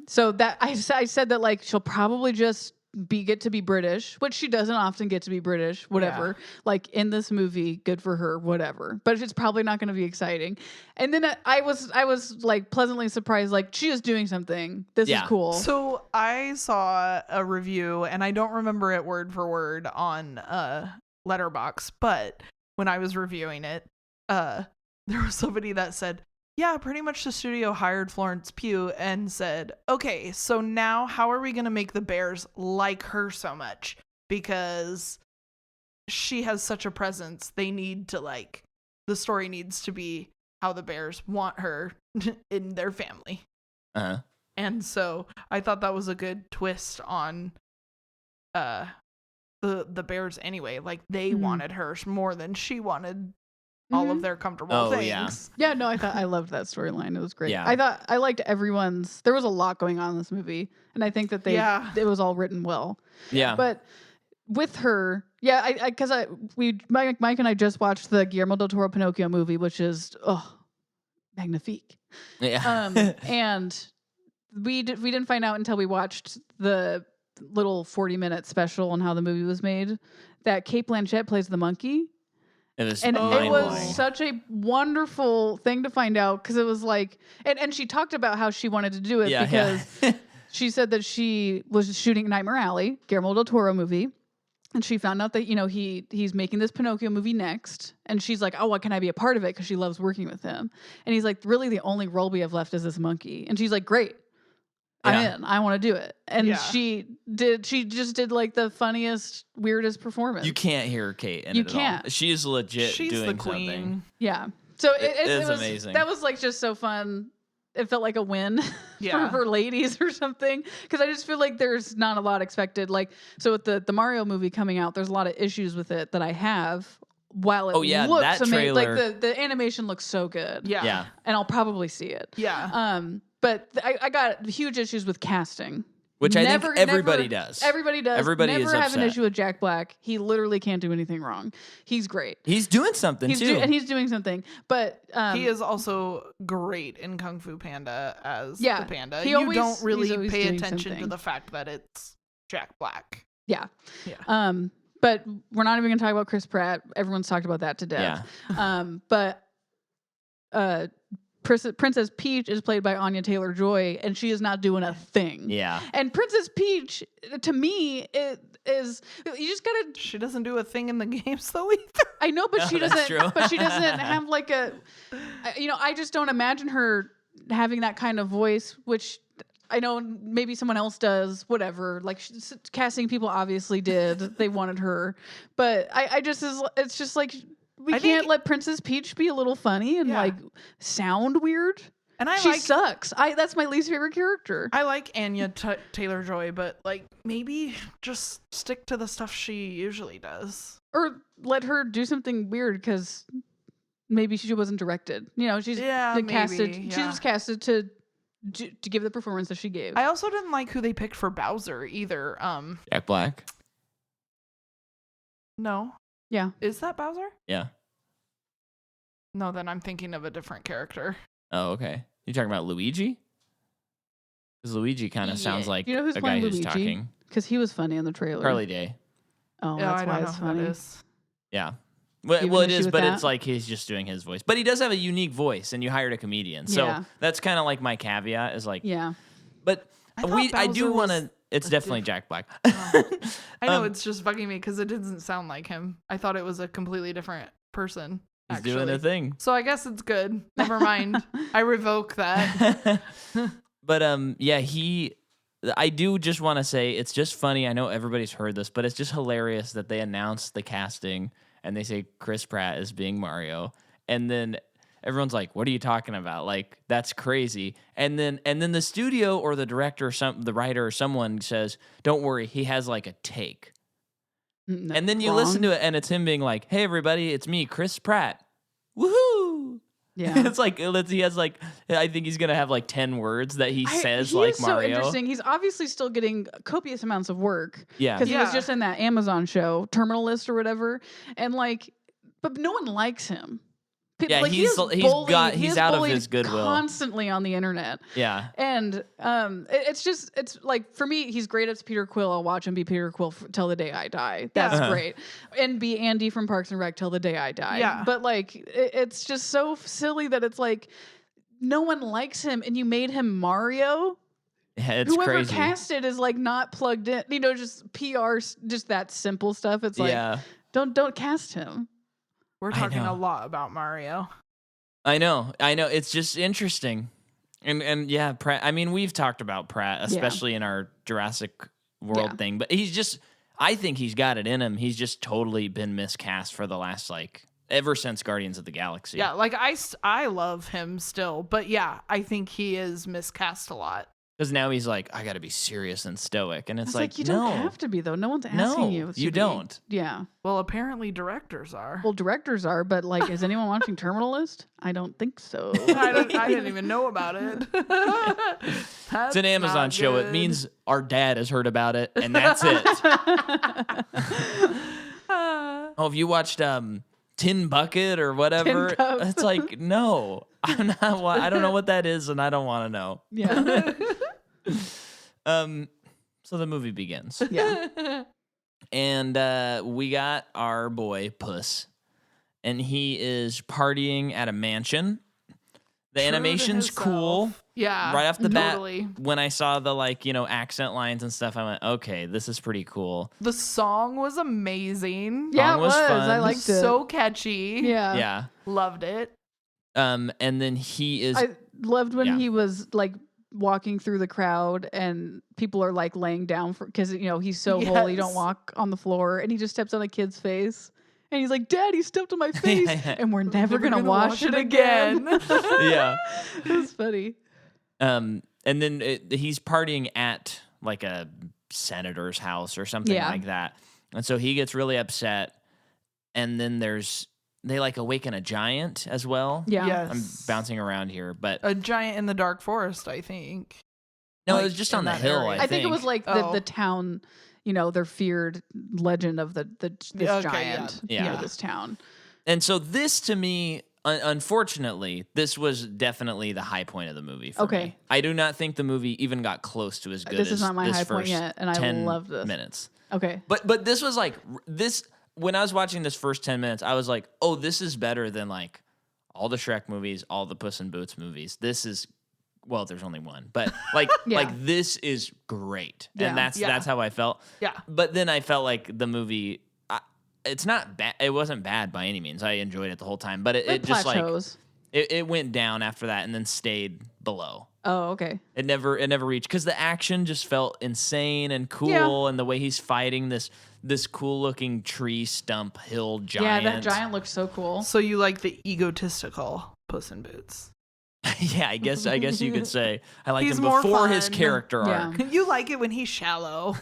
So that I said that like she'll probably just get to be British, which she doesn't often get to be British, whatever. Like in this movie, good for her, whatever. But it's probably not going to be exciting. And then I was like pleasantly surprised, like she is doing something. This is cool. So I saw a review, and I don't remember it word for word on Letterboxd, but when I was reviewing it, there was somebody that said, yeah, pretty much the studio hired Florence Pugh and said, okay, so now how are we going to make the bears like her so much? Because she has such a presence. They need to the story needs to be how the bears want her in their family. Uh-huh. And so I thought that was a good twist on the bears anyway. Like they wanted her more than she wanted all of their comfortable things. Yeah, no, I loved that storyline. It was great. Yeah. I liked everyone's. There was a lot going on in this movie, and I think that it was all written well. Yeah. But with her, Mike and I just watched the Guillermo del Toro Pinocchio movie, which is magnifique. Yeah. And we didn't find out until we watched the little 40-minute special on how the movie was made that Cate Blanchett plays the monkey. It was And it was mind-blowing. such a wonderful thing to find out because it was like, and she talked about how she wanted to do it because she said that she was shooting Nightmare Alley, Guillermo del Toro movie, and she found out that, you know, he's making this Pinocchio movie next, and she's like, oh, well, can I be a part of it? Because she loves working with him. And he's like, really, the only role we have left is this monkey. And she's like, great. I'm in. I want to do it. And she just did like the funniest, weirdest performance. You can't hear Kate in you it can't. at all. She is legit She's doing the queen. something. Yeah. So it was amazing. That was like just so fun. It felt like a win for ladies or something. Because I just feel like there's not a lot expected. Like, so with the Mario movie coming out, there's a lot of issues with it that I have. While it looks that amazing, trailer. like the animation looks so good. Yeah. And I'll probably see it. Yeah. But I got huge issues with casting. Which I think everybody does. Everybody does. Everybody never is have an upset. issue with Jack Black. He literally can't do anything wrong. He's great. He's doing something too. And he's doing something. But he is also great in Kung Fu Panda as the panda. He you always, don't really he's always pay doing attention something. to the fact that it's Jack Black. Yeah. Yeah. But we're not even going to talk about Chris Pratt. Everyone's talked about that to death. Yeah. But Princess Peach is played by Anya Taylor-Joy, and she is not doing a thing. Yeah. And Princess Peach, to me, it is you just gotta. She doesn't do a thing in the games though either. I know, but she that's doesn't. true. But she doesn't have like a. I just don't imagine her having that kind of voice, which. I know maybe someone else does, whatever. Like casting people obviously did. They wanted her. But it's just like we can't let Princess Peach be a little funny and like sound weird. And she sucks. That's my least favorite character. I like Anya Taylor-Joy, but like maybe just stick to the stuff she usually does. Or let her do something weird because maybe she wasn't directed. You know, she's casted. Maybe, She was casted to give the performance that she gave. I also didn't like who they picked for Bowser either. Jack Black. No. Yeah. Is that Bowser? Yeah. No, then I'm thinking of a different character. Oh, okay. You talking about Luigi? Because Luigi kind of sounds like you know who's a playing guy who's Luigi? talking. Because he was funny in the trailer. Carly Day. Oh, Yeah, that's I why don't it's know who funny. that is. Yeah. You have Well, an it issue is, with but that? it's like he's just doing his voice. But he does have a unique voice, and you hired a comedian. So Yeah. that's kind of like my caveat is like, Yeah. but I do Bowser want was to, it's definitely Jack Black. I know it's just bugging me because it doesn't sound like him. I thought it was a completely different person. He's doing a thing. So I guess it's good. Never mind. I revoke that. But I do just want to say it's just funny. I know everybody's heard this, but it's just hilarious that they announced the casting and they say Chris Pratt is being Mario, and then everyone's like, "What are you talking about? Like that's crazy." And then the studio or the director or the writer or someone says, "Don't worry, he has like a take." And then you listen to it, and it's him being like, "Hey, everybody, it's me, Chris Pratt. Woohoo!" Yeah. It's like he has like I think he's gonna have like 10 words that he says he like is Mario. so interesting. He's obviously still getting copious amounts of work. Yeah. Because he was just in that Amazon show, Terminal List or whatever, and like, but no one likes him. Yeah, like, he's out of his goodwill constantly on the internet. Yeah. And it's like for me, he's great as Peter Quill. I'll watch him be Peter Quill till the day I die. That's great. And be Andy from Parks and Rec till the day I die. Yeah. But like it's just so silly that it's like no one likes him, and you made him Mario. Yeah, it's Whoever crazy. cast it is like not plugged in. You know, just PR, just that simple stuff. It's like don't cast him. We're talking a lot about Mario. I know. It's just interesting. And yeah, Pratt, I mean, we've talked about Pratt, especially in our Jurassic World thing, but I think he's got it in him. He's just totally been miscast for the last, ever since Guardians of the Galaxy. Yeah, I love him still, but yeah, I think he is miscast a lot. Because now he's like, I got to be serious and stoic. And it's like, you no. don't have to be, though. No one's asking you. You don't. Yeah. Well, apparently directors are. Well, directors are, but is anyone watching Terminal List? I don't think so. I didn't even know about it. It's an Amazon show. It means our dad has heard about it, and that's it. Have you watched Tin Bucket or whatever? It's like, no. I don't know what that is, and I don't want to know. Yeah. So the movie begins. Yeah. And we got our boy Puss, and he is partying at a mansion. The True to animation's himself. cool. Yeah. Right off the totally. bat, when I saw the accent lines and stuff, I went, okay, this is pretty cool. The song was amazing. Yeah, it Song was was. fun. I liked it. So catchy. Yeah. Yeah. Loved it. And then he is I loved when Yeah. he was like walking through the crowd and people are like laying down because he's so holy, you don't Yes. walk on the floor, and he just steps on a kid's face and he's like, "Dad, he stepped on my face," and we're never gonna wash it again. yeah. It was funny. And then he's partying at like a senator's house or something Yeah. like that. And so he gets really upset. And then they like awaken a giant as well. Yeah. Yes. I'm bouncing around here, but A giant in the dark forest, I think. no, like, it was just in on the that hill. area. I think it was like Oh. the town, their feared legend of this Okay, giant, yeah. this town. And so this to me, unfortunately, this was definitely the high point of the movie for Okay. me. I do not think the movie even got close to as good This as is not my this high point first yet, and I 10 love this. minutes. Okay. But this was like this when I was watching this first 10 minutes, I was like, "Oh, this is better than like all the Shrek movies, all the Puss in Boots movies. This is well, there's only one, but like Yeah. like this is great." Yeah. And that's Yeah. how I felt. Yeah. But then I felt like the movie it's not bad. It wasn't bad by any means. I enjoyed it the whole time, but it just like plateaus. it went down after that and then stayed below. Oh, okay. It never reached because the action just felt insane and cool, and the way he's fighting this cool looking tree stump hill giant. Yeah, that giant looks so cool. So you like the egotistical Puss in Boots. Yeah, I guess you could say I liked He's him more before his fun. character Yeah. arc. You like it when he's shallow.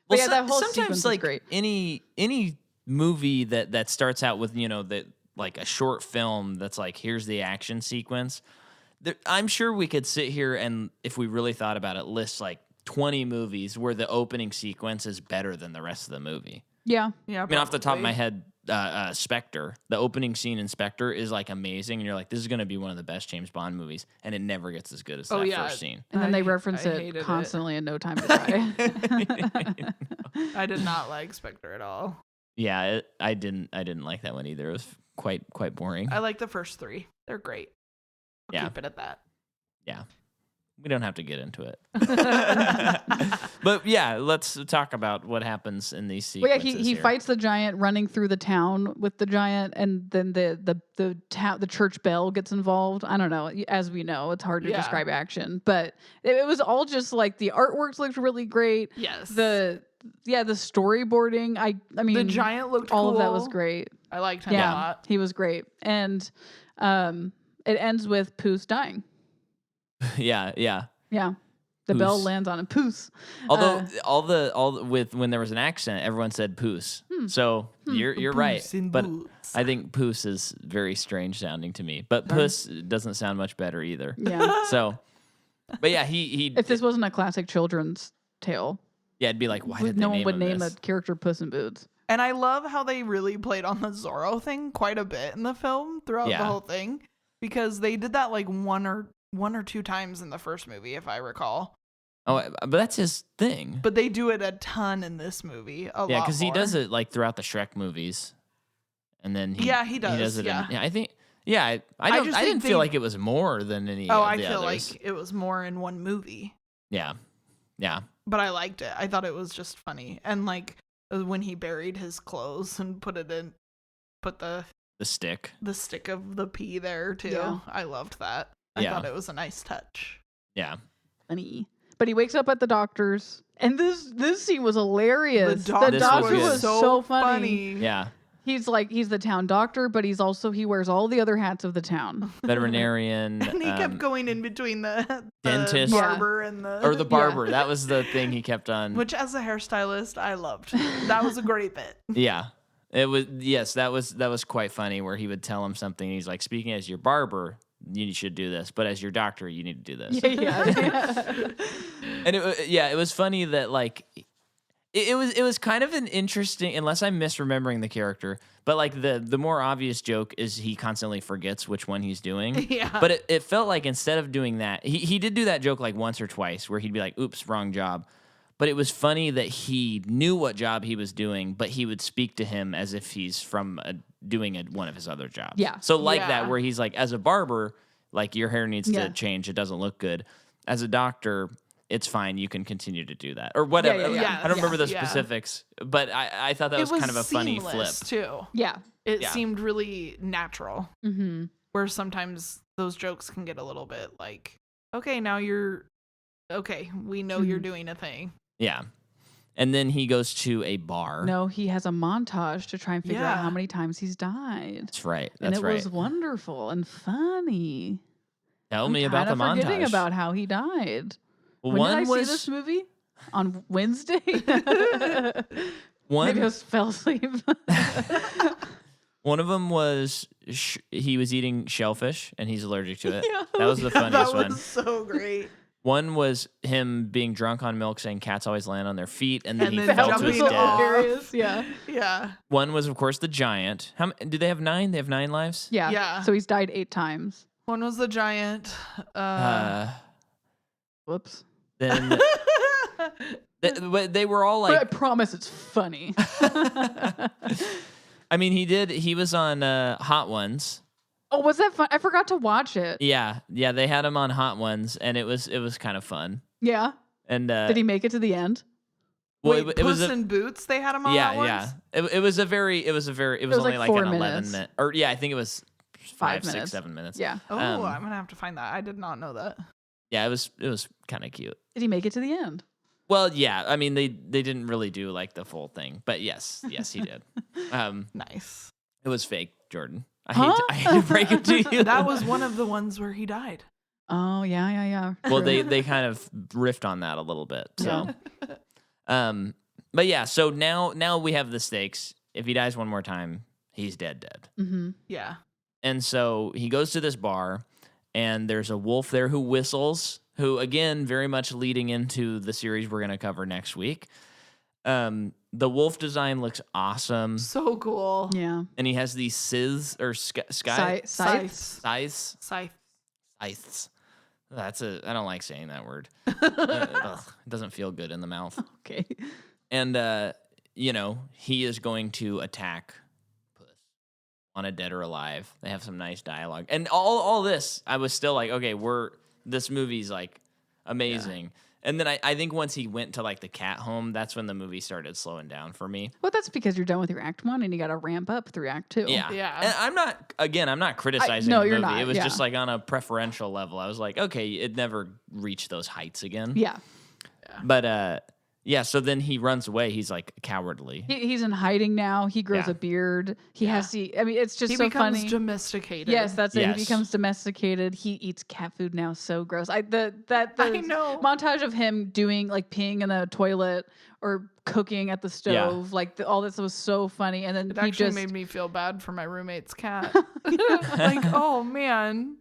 But yeah, that whole sequence sometimes is like great. any movie that starts out with that like a short film that's like here's the action sequence. I'm sure we could sit here and if we really thought about it, list like 20 movies where the opening sequence is better than the rest of the movie. Yeah. Yeah. I mean, off the top of my head, Spectre, the opening scene in Spectre is like amazing, and you're like, this is going to be one of the best James Bond movies, and it never gets as good as that first scene. And then they I reference hated it it. constantly in No Time to Die. I did not like Spectre at all. Yeah, I didn't like that one either. It was quite boring. I like the first three. They're great. I'll Yeah. keep it at that. Yeah. We don't have to get into it. But yeah, let's talk about what happens in these Well, yeah, sequences. he here. fights the giant running through the town with the giant, and then the church bell gets involved. I don't know. As we know, it's hard to Yeah. describe action, but it was all just like the artworks looked really great. Yes. The storyboarding. I mean, the giant looked all cool. of that was great. I liked him a Yeah, lot. he was great, and it ends with Puss dying. Yeah. Yeah, the bell Puss. lands on him. Puss. Although when there was an accent, everyone said Puss. So you're right. Puss in But Boots. I think Puss is very strange sounding to me. But Puss doesn't sound much better either. Yeah. So, but yeah, he If this wasn't a classic children's tale, it'd be like, why did no they one would him name this? a character Puss in Boots. And I love how they really played on the Zorro thing quite a bit in the film throughout Yeah. the whole thing, because they did that like one or two times in the first movie, if I recall. Oh, but that's his thing. But they do it a ton in this movie. A Yeah, lot because he more. does it like throughout the Shrek movies, and then he Yeah, he does, it. yeah. I think. Yeah, I I don't. just I think didn't feel they- like it was more than any. Oh, of I the feel others. like it was more in one movie, Yeah, yeah, but I liked it. I thought it was just funny, and like when he buried his clothes and put the the stick. stick of the pea there too. Yeah. I loved that. I Yeah. thought it was a nice touch. Yeah, Funny. But he wakes up at the doctor's, and this scene was hilarious. The doctor doctor was was so funny. yeah. He's the town doctor, but he wears all the other hats of the town. Veterinarian. And he kept going in between the Dentist. barber and the or the barber. That was the thing he kept on. which as a hairstylist I loved. That was a great bit. Yeah. It was that was quite funny where he would tell him something. He's like, speaking as your barber, you should do this, but as your doctor, you need to do this. Yeah. And it was funny that like It was kind of an interesting, unless I'm misremembering the character, but like the more obvious joke is he constantly forgets which one he's doing. Yeah. But it felt like instead of doing that, he did do that joke like once or twice where he'd be like, oops, wrong job. But it was funny that he knew what job he was doing, but he would speak to him as if he's from doing one of his other jobs. Yeah. So like Yeah. that, where he's like, as a barber, like your hair needs to change. It doesn't look good. As a doctor, it's fine. You can continue to do that or whatever. Yeah. I don't remember the Yeah. specifics, but I thought that was kind of a funny flip. seamless, too. Yeah. It Yeah. seemed really natural. Mm-hmm. Where sometimes those jokes can get a little bit like, okay, we know you're doing a thing. Yeah. And then he goes to a bar. No, he has a montage to try and figure out Yeah. how many times he's died. That's right. And That's it right. was wonderful and funny. Tell I'm me about the kinda forgetting montage. about how he died. Well, When one did I was see this movie? On Wednesday? one. Maybe I just fell asleep. One of them was he was eating shellfish and he's allergic to it. Yeah. That was the funniest That one. was so great. One was him being drunk on milk, saying cats always land on their feet, and then And he then fell to That his was jumping death. off. hilarious. Yeah. Yeah. One was, of course, the giant. Do they have 9? They have 9 lives. Yeah. Yeah. So he's died 8 times. One was the giant. Whoops. Then they were all But I like. promise it's funny. I mean, he was on Hot Ones. Oh, was that fun? I forgot to watch it. Yeah, they had him on Hot Ones, and it was kind of fun. Yeah. And Did he make it to the end? well, Wait, it was Puss a, in Boots, they had him on that yeah. It was only like like 4 an 11 minutes. minute, or yeah, I think it was 5, 6, minutes. 7 minutes. Yeah. Oh, Um, I'm gonna have to find that. I did not know that. Yeah, it was kind of cute. Did he make it to the end? Well, yeah, I mean they didn't really do like the full thing, but yes, he did. Nice. It was fake, Jordan. Huh? I hate to break it to you. That was one of the ones where he died. Oh, yeah. Well, True. they kind of riffed on that a little bit. So, but yeah, so now we have the stakes. If he dies one more time, he's dead. Mm-hmm. Yeah. And so he goes to this bar, and there's a wolf there who whistles. Who again, very much leading into the series we're going to cover next week. The wolf design looks awesome, So cool. Yeah. and he has these scythes or Scythes? scythes. Scythe. Scythes. I don't like saying that word. Ugh, it doesn't feel good in the mouth. Okay. And he is going to attack Puss on a dead or alive. They have some nice dialogue. And all this, I was still like, okay, this movie's like amazing. Yeah. And then I think once he went to like the cat home, that's when the movie started slowing down for me. Well, that's because you're done with your act 1 and you got to ramp up through act 2. Yeah. Yeah. And I'm not criticizing no, the you're movie. not, It was yeah. just like on a preferential level. I was like, okay, it never reached those heights again. Yeah. But yeah, so then he runs away. He's like cowardly. He's in hiding now. He grows Yeah. a beard. He has to, I mean, it's just He so becomes funny. domesticated. Yes, that's it. Yes. He becomes domesticated. He eats cat food now. So gross. I know. Montage of him doing like peeing in the toilet or cooking at the stove, all this was so funny. And then It he actually just made me feel bad for my roommate's cat. Like, oh man,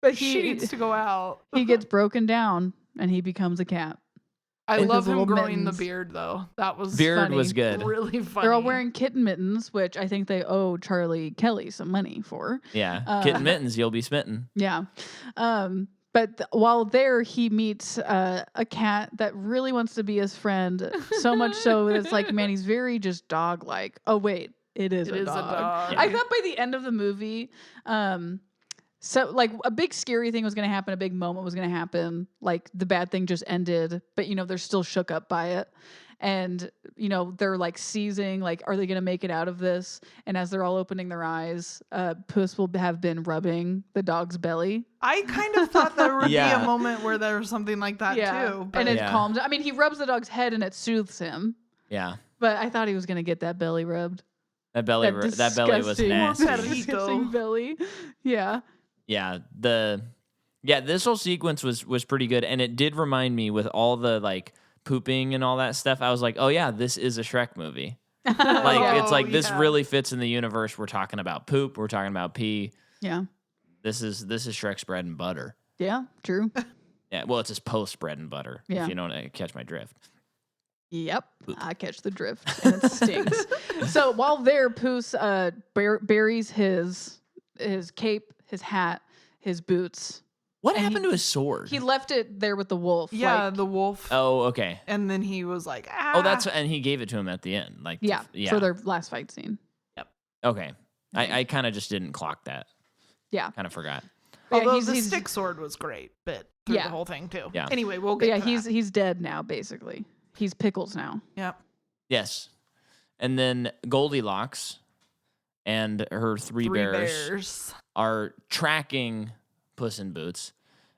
but she needs to go out. he gets broken down and he becomes a cat. I with love his him little growing mittens. the beard though. That was Beard funny. was good. really funny. They're all wearing kitten mittens, which I think they owe Charlie Kelly some money for. Yeah. Kitten mittens, you'll be smitten. Yeah. But while there, he meets a cat that really wants to be his friend. So much so that it's like, man, he's very just dog-like. Oh, wait, it is a dog. Yeah. I thought by the end of the movie, so like a big scary thing was going to happen, a big moment was going to happen. Like the bad thing just ended, but they're still shook up by it. And, they're like seizing, like, are they going to make it out of this? And as they're all opening their eyes, Puss will have been rubbing the dog's belly. I kind of thought there would Yeah. be a moment where there was something like that too. But And it Yeah. calms. I mean, he rubs the dog's head and it soothes him. Yeah. But I thought he was going to get that belly rubbed. That belly was disgusting- nasty. disgusting belly. Yeah. Yeah. This whole sequence was pretty good, and it did remind me with all the like pooping and all that stuff. I was like, oh yeah, this is a Shrek movie. Like it's like this yeah. really fits in the universe. We're talking about poop. We're talking about pee. Yeah. This is Shrek's bread and butter. Yeah. True. Yeah. Well, it's his post bread and butter. Yeah. If you don't catch my drift. Yep, I catch the drift, and it stinks. So while there, Puss buries his cape, his hat, his boots. What happened to his sword? He left it there with the wolf. Yeah, the wolf. Oh, okay. And then he was like, ah. Oh, and he gave it to him at the end. Like, yeah, for their last fight scene. Yep. Okay. I kind of just didn't clock that. Yeah. Kind of forgot. Although the stick sword was great, but through Yeah. the whole thing too. Yeah. Anyway, we'll get to that. He's dead now, basically. He's Pickles now. Yep. Yes. And then Goldilocks and her three bears are tracking Puss in Boots.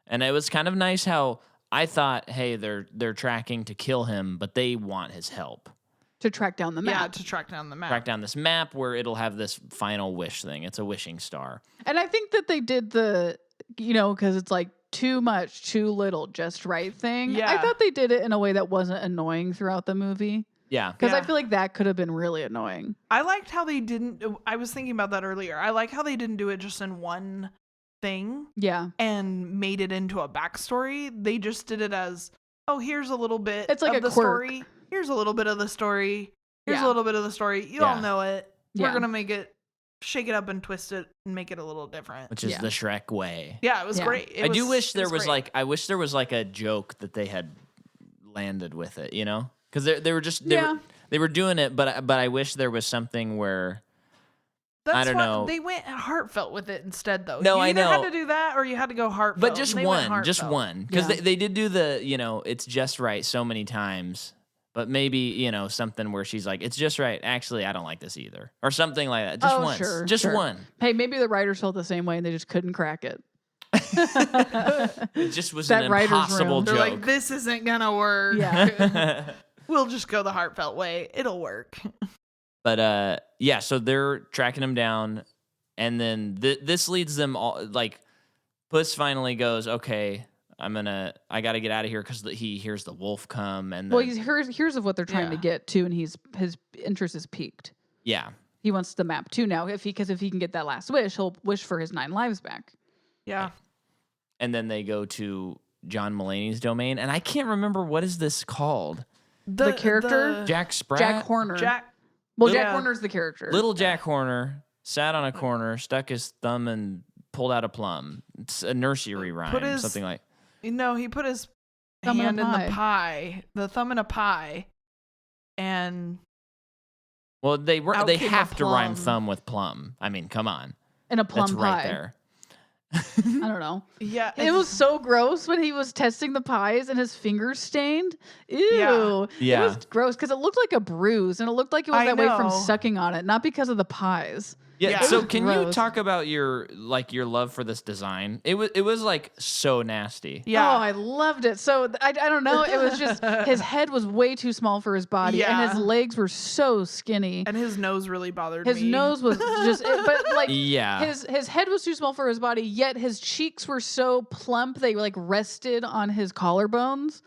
And it was kind of nice how I thought, hey, they're tracking to kill him, but they want his help. To track down the map. Yeah, to track down the map. Track down this map where it'll have this final wish thing. It's a wishing star. And I think that they did because it's like too much, too little, just right thing. Yeah. I thought they did it in a way that wasn't annoying throughout the movie. Yeah. Because I feel like that could have been really annoying. I liked how they didn't. I was thinking about that earlier. I like how they didn't do it just in one thing. Yeah. And made it into a backstory. They just did it as, oh, here's a little bit it's like of the quirk. story. Here's a little bit of the story. Here's a little bit of the story. You all know it. We're going to shake it up and twist it and make it a little different. Which is the Shrek way. Yeah, it was great. I do wish there was I wish there was like a joke that they had landed with it, you know? Because they were just, they were doing it, but I wish there was something where, I don't know. They went heartfelt with it instead, though. No, you I know. either had to do that or you had to go heartfelt. But just one. Because they did do the, it's just right so many times. But maybe, something where she's like, it's just right. Actually, I don't like this either. Or something like that. Just once. Sure, just one. Hey, maybe the writers felt the same way and they just couldn't crack it. It just was an impossible joke. They're like, this isn't going to work. Yeah. We'll just go the heartfelt way. It'll work. But, so they're tracking him down. And then this leads them all, like, Puss finally goes, okay, I got to get out of here because he hears the wolf come. And then, he hears of what they're trying to get to, and his interest is piqued. Yeah. He wants the map too now. Because if he can get that last wish, he'll wish for his 9 lives back. Yeah. And then they go to John Mulaney's domain. And I can't remember, what is this called? The character? Jack Spratt? Jack Horner. Jack Horner's the character. Little Jack Horner sat on a corner, stuck his thumb and pulled out a plum. It's a nursery rhyme, something like. No, he put his hand in the pie, the thumb in a pie, and well, they have to rhyme thumb with plum. I mean, come on, and a plum That's pie right there. I don't know. Yeah, it was so gross when he was testing the pies and his fingers stained. Ew. Yeah. It was gross because it looked like a bruise and it looked like it was that way from sucking on it, not because of the pies. Yeah. So can you talk about your love for this design? It was like so nasty. Yeah. Oh, I loved it. So I don't know. It was just his head was way too small for his body, and his legs were so skinny, and his nose really bothered me. His nose was just, his head was too small for his body. Yet his cheeks were so plump they like rested on his collarbones.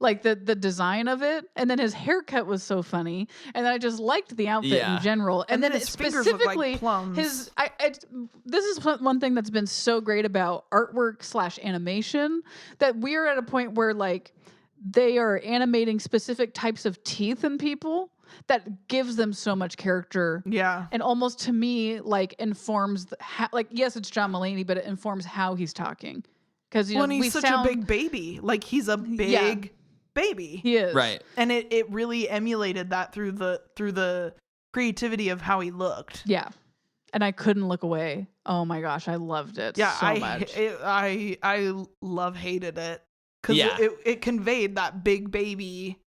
Like the design of it, and then his haircut was so funny, and then I just liked the outfit in general. And then his specifically, like plums. This is one thing that's been so great about artwork / animation, that we are at a point where like they are animating specific types of teeth in people that gives them so much character. Yeah, and almost to me like informs yes, it's John Mulaney, but it informs how he's talking. Because he's such a big baby, like he's a big baby. He is, right, and it really emulated that through the creativity of how he looked. Yeah, and I couldn't look away. Oh my gosh, I loved it. So much. I hated it because it conveyed that big baby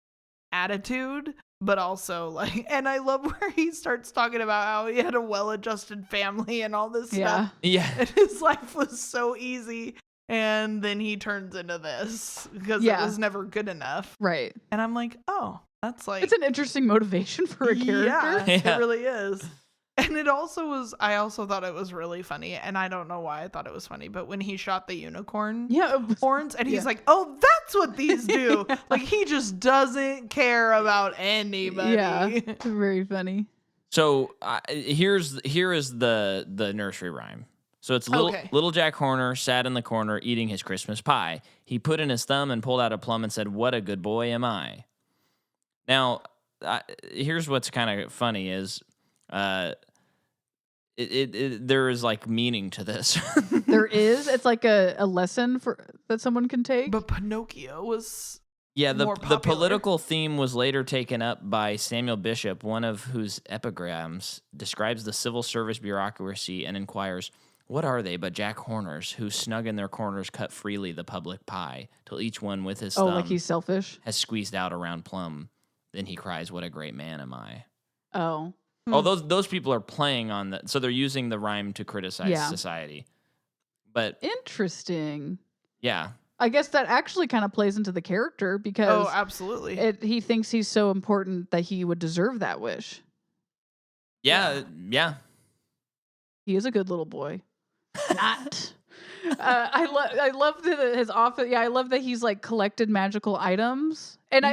attitude, but also like, and I love where he starts talking about how he had a well-adjusted family and all this stuff. Yeah, and his life was so easy. And then he turns into this because it was never good enough. Right. And I'm like, oh, that's like... It's an interesting motivation for a character. Yeah, it really is. And it also was... I also thought it was really funny. And I don't know why I thought it was funny. But when he shot the unicorn horns and he's like, oh, that's what these do. Like, he just doesn't care about anybody. Yeah, it's very funny. So here is the nursery rhyme. So it's little Jack Horner sat in the corner eating his Christmas pie. He put in his thumb and pulled out a plum and said, "What a good boy am I." Now, here's what's kind of funny is there is like meaning to this. There is. It's like a lesson that someone can take. But Pinocchio was the political theme was later taken up by Samuel Bishop, one of whose epigrams describes the civil service bureaucracy and inquires, what are they but Jack Horners who snug in their corners cut freely the public pie till each one with his thumb like he's selfish? Has squeezed out a round plum. Then he cries, what a great man am I. Oh. Oh, those people are playing on that. So they're using the rhyme to criticize society. But interesting. Yeah. I guess that actually kind of plays into the character because absolutely. He thinks he's so important that he would deserve that wish. Yeah. He is a good little boy. Not. I love his office. Yeah, I love that he's like collected magical items. And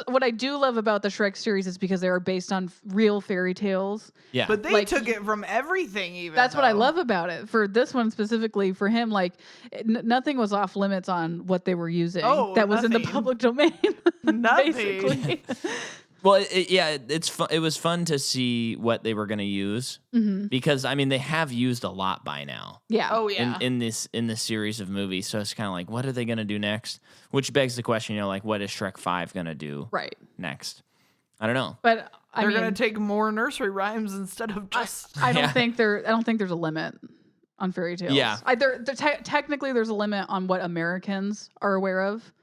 what I do love about the Shrek series is because they are based on real fairy tales. Yeah, but they took it from everything. Even that's what I love about it. For this one specifically, for him, like nothing was off limits on what they were using. That was in the public domain. Nothing. Basically. Well, it was fun to see what they were going to use because I mean they have used a lot by now. Yeah. Oh yeah. In this series of movies, so it's kind of like, what are they going to do next? Which begs the question, like, what is Shrek 5 going to do next? I don't know. But they're going to take more nursery rhymes instead of just. I don't think there's a limit on fairy tales. Yeah. Technically, there's a limit on what Americans are aware of.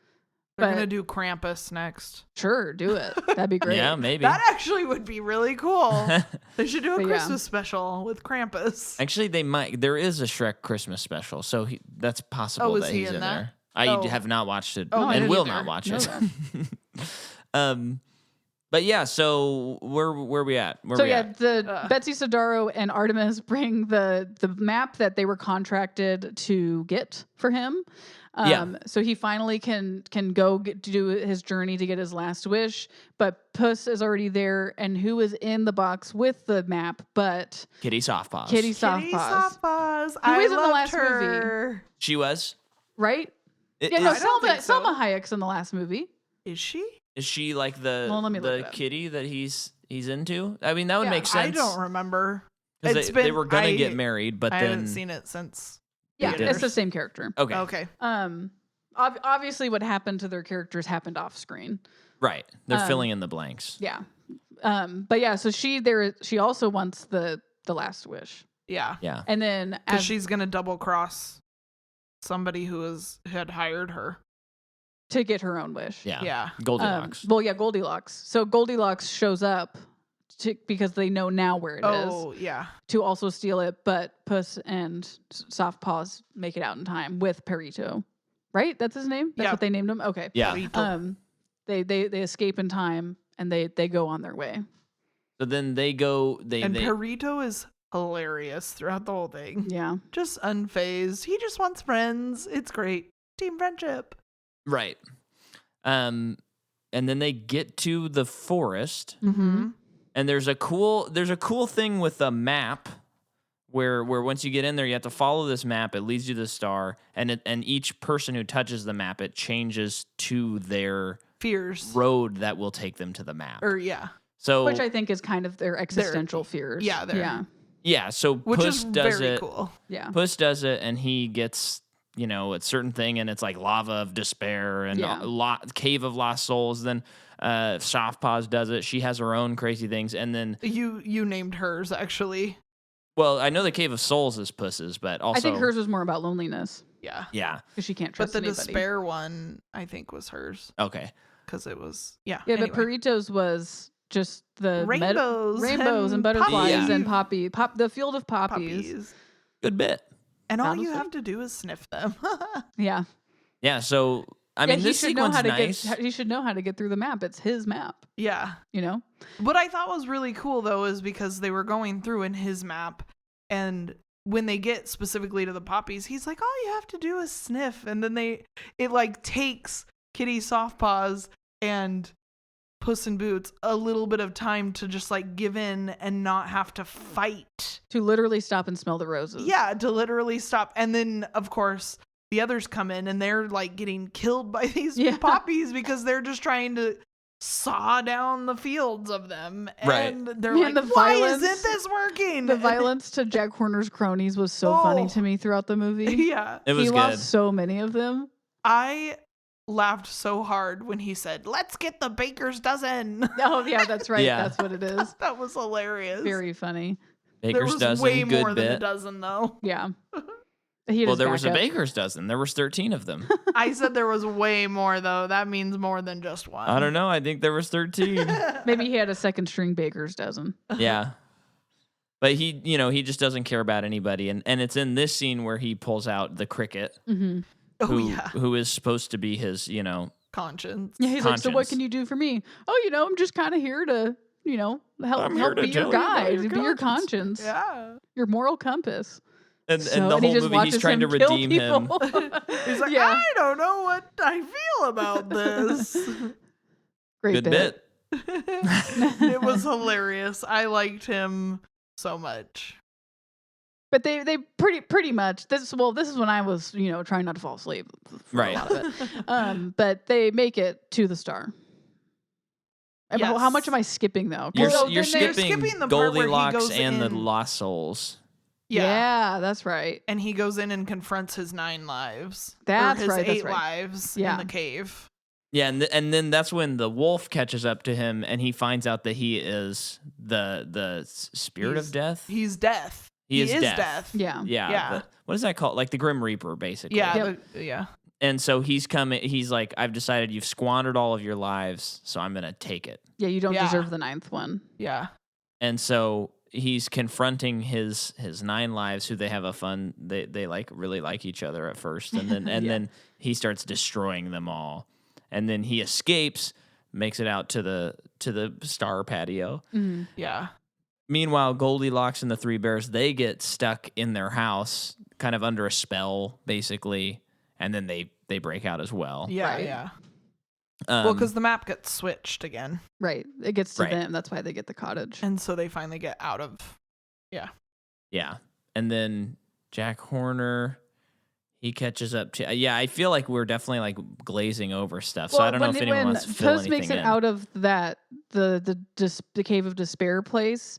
They're going to do Krampus next. Sure, do it. That'd be great. Yeah, maybe. That actually would be really cool. They should do a Christmas special with Krampus. Actually, they might. There is a Shrek Christmas special, so that's possible that he's in there. I have not watched it and will not watch it. But yeah, so where we at? Betsy Sodaro and Artemis bring the map that they were contracted to get for him. So he finally can go do his journey to get his last wish, but Puss is already there, and who is in the box with the map but Kitty Softpaws. Kitty Softpaws. Who is in the last movie? She was, right? Selma Hayek's in the last movie. Is she? Is she like the kitty that he's into? I mean, that would make sense. I don't remember. Because they were gonna get married, but I then haven't seen it since. Yeah, it's the same character. Okay. Obviously, what happened to their characters happened off screen. Right. They're filling in the blanks. Yeah. But yeah, so she also wants the last wish. Yeah. Yeah. And then because she's gonna double cross somebody who had hired her to get her own wish. Yeah. Yeah. Goldilocks. Goldilocks. So Goldilocks shows up because they know now where it is. Oh, yeah. To also steal it, but Puss and Softpaws make it out in time with Perito. Right? That's his name? That's what they named him? Okay. Yeah. Perito. They escape in time and they go on their way. So then they go Perito is hilarious throughout the whole thing. Yeah. Just unfazed. He just wants friends. It's great. Team friendship. Right. And then they get to the forest. Mm-hmm. And there's a cool thing with a map where once you get in there, you have to follow this map. It leads you to the star, and each person who touches the map, it changes to their fears road that will take them to the map. So which I think is kind of their existential fears. Yeah. So which Puss is does very it. Cool. Yeah. Puss does it, and he gets a certain thing, and it's like lava of despair and cave of lost souls. Then Softpaws does it. She has her own crazy things, and then you named hers actually. Well, I know the Cave of Souls is Puss's, but also I think hers was more about loneliness. Yeah, because she can't trust anybody. But the despair one, I think, was hers. Okay, because it was anyway. But Perito's was just the rainbows and butterflies and the field of poppies. Good bit. And all you have to do is sniff them. Yeah. So I mean, this sequence nice. He should know how to get through the map. It's his map. Yeah. What I thought was really cool, though, is because they were going through in his map, and when they get specifically to the poppies, he's like, all you have to do is sniff. And then it takes Kitty Softpaws and Puss in Boots a little bit of time to just give in and not have to fight. To literally stop and smell the roses. Yeah, to literally stop. And then, of course, the others come in and they're getting killed by these poppies because they're just trying to saw down the fields of them. Right. And they're Man, like, the why violence- isn't this working? The violence to Jack Horner's cronies was so funny to me throughout the movie. Yeah. It was He good. lost so many of them. I laughed so hard when he said, let's get the baker's dozen. Oh, yeah, that's right. Yeah. That's what it is. That was hilarious. Very funny. There Baker's was dozen, way good more than a bit. dozen, though. Yeah. He Well, just there was a back up. baker's dozen. There was 13 of them. I said there was way more, though. That means more than just one. I don't know. I think there was 13. Maybe he had a second string baker's dozen. Yeah. But he just doesn't care about anybody. And it's in this scene where he pulls out the cricket, Mm-hmm. Oh, who, yeah. who is supposed to be his, Conscience. Yeah, he's like, so what Conscience. can you do for me? Oh, I'm just kind of here to, help I'm here to be tell your you about guide, your be your conscience, Yeah. your moral compass. and So- the and he whole just movie he's watches trying to him kill redeem him. people. He's like, Yeah. I don't know what I feel about this. Great Good bit. It was hilarious. I liked him so much. But they pretty much this is when I was trying not to fall asleep for Right. a lot of it. But they make it to the star. And Yes. how much am I skipping though? You're, Oh, you're then they're skipping the part where he Goldilocks goes and the in- Lost Souls. Yeah, that's right. And he goes in and confronts his 9 lives. That's or his right, that's 8 right. lives Yeah. in the cave. Yeah, and then that's when the wolf catches up to him, and he finds out that he is the spirit He's- of death. He's death. He is death. death. Yeah. Yeah. Yeah. What is that called? Like the Grim Reaper, basically. Yeah. Yep. Yeah. And so he's coming. He's like, I've decided you've squandered all of your lives, so I'm gonna take it. Yeah, you don't Yeah. deserve the 9th one. Yeah. And so he's confronting his 9 lives, who they have a fun. They like really like each other at first, and then then he starts destroying them all, and then he escapes, makes it out to the star patio. Mm-hmm. Yeah. Meanwhile, Goldilocks and the 3 bears, they get stuck in their house, kind of under a spell, basically, and then they break out as well. Yeah. Right. Yeah. Well, Um, because the map gets switched again. Right. It gets to Right. them. That's why they get the cottage. And so they finally get out of. yeah, and then Jack Horner, he catches up to. Yeah, I feel like we're definitely like glazing over stuff, so I don't know if anyone wants to fill Puss anything makes it in. out of that the cave of despair place,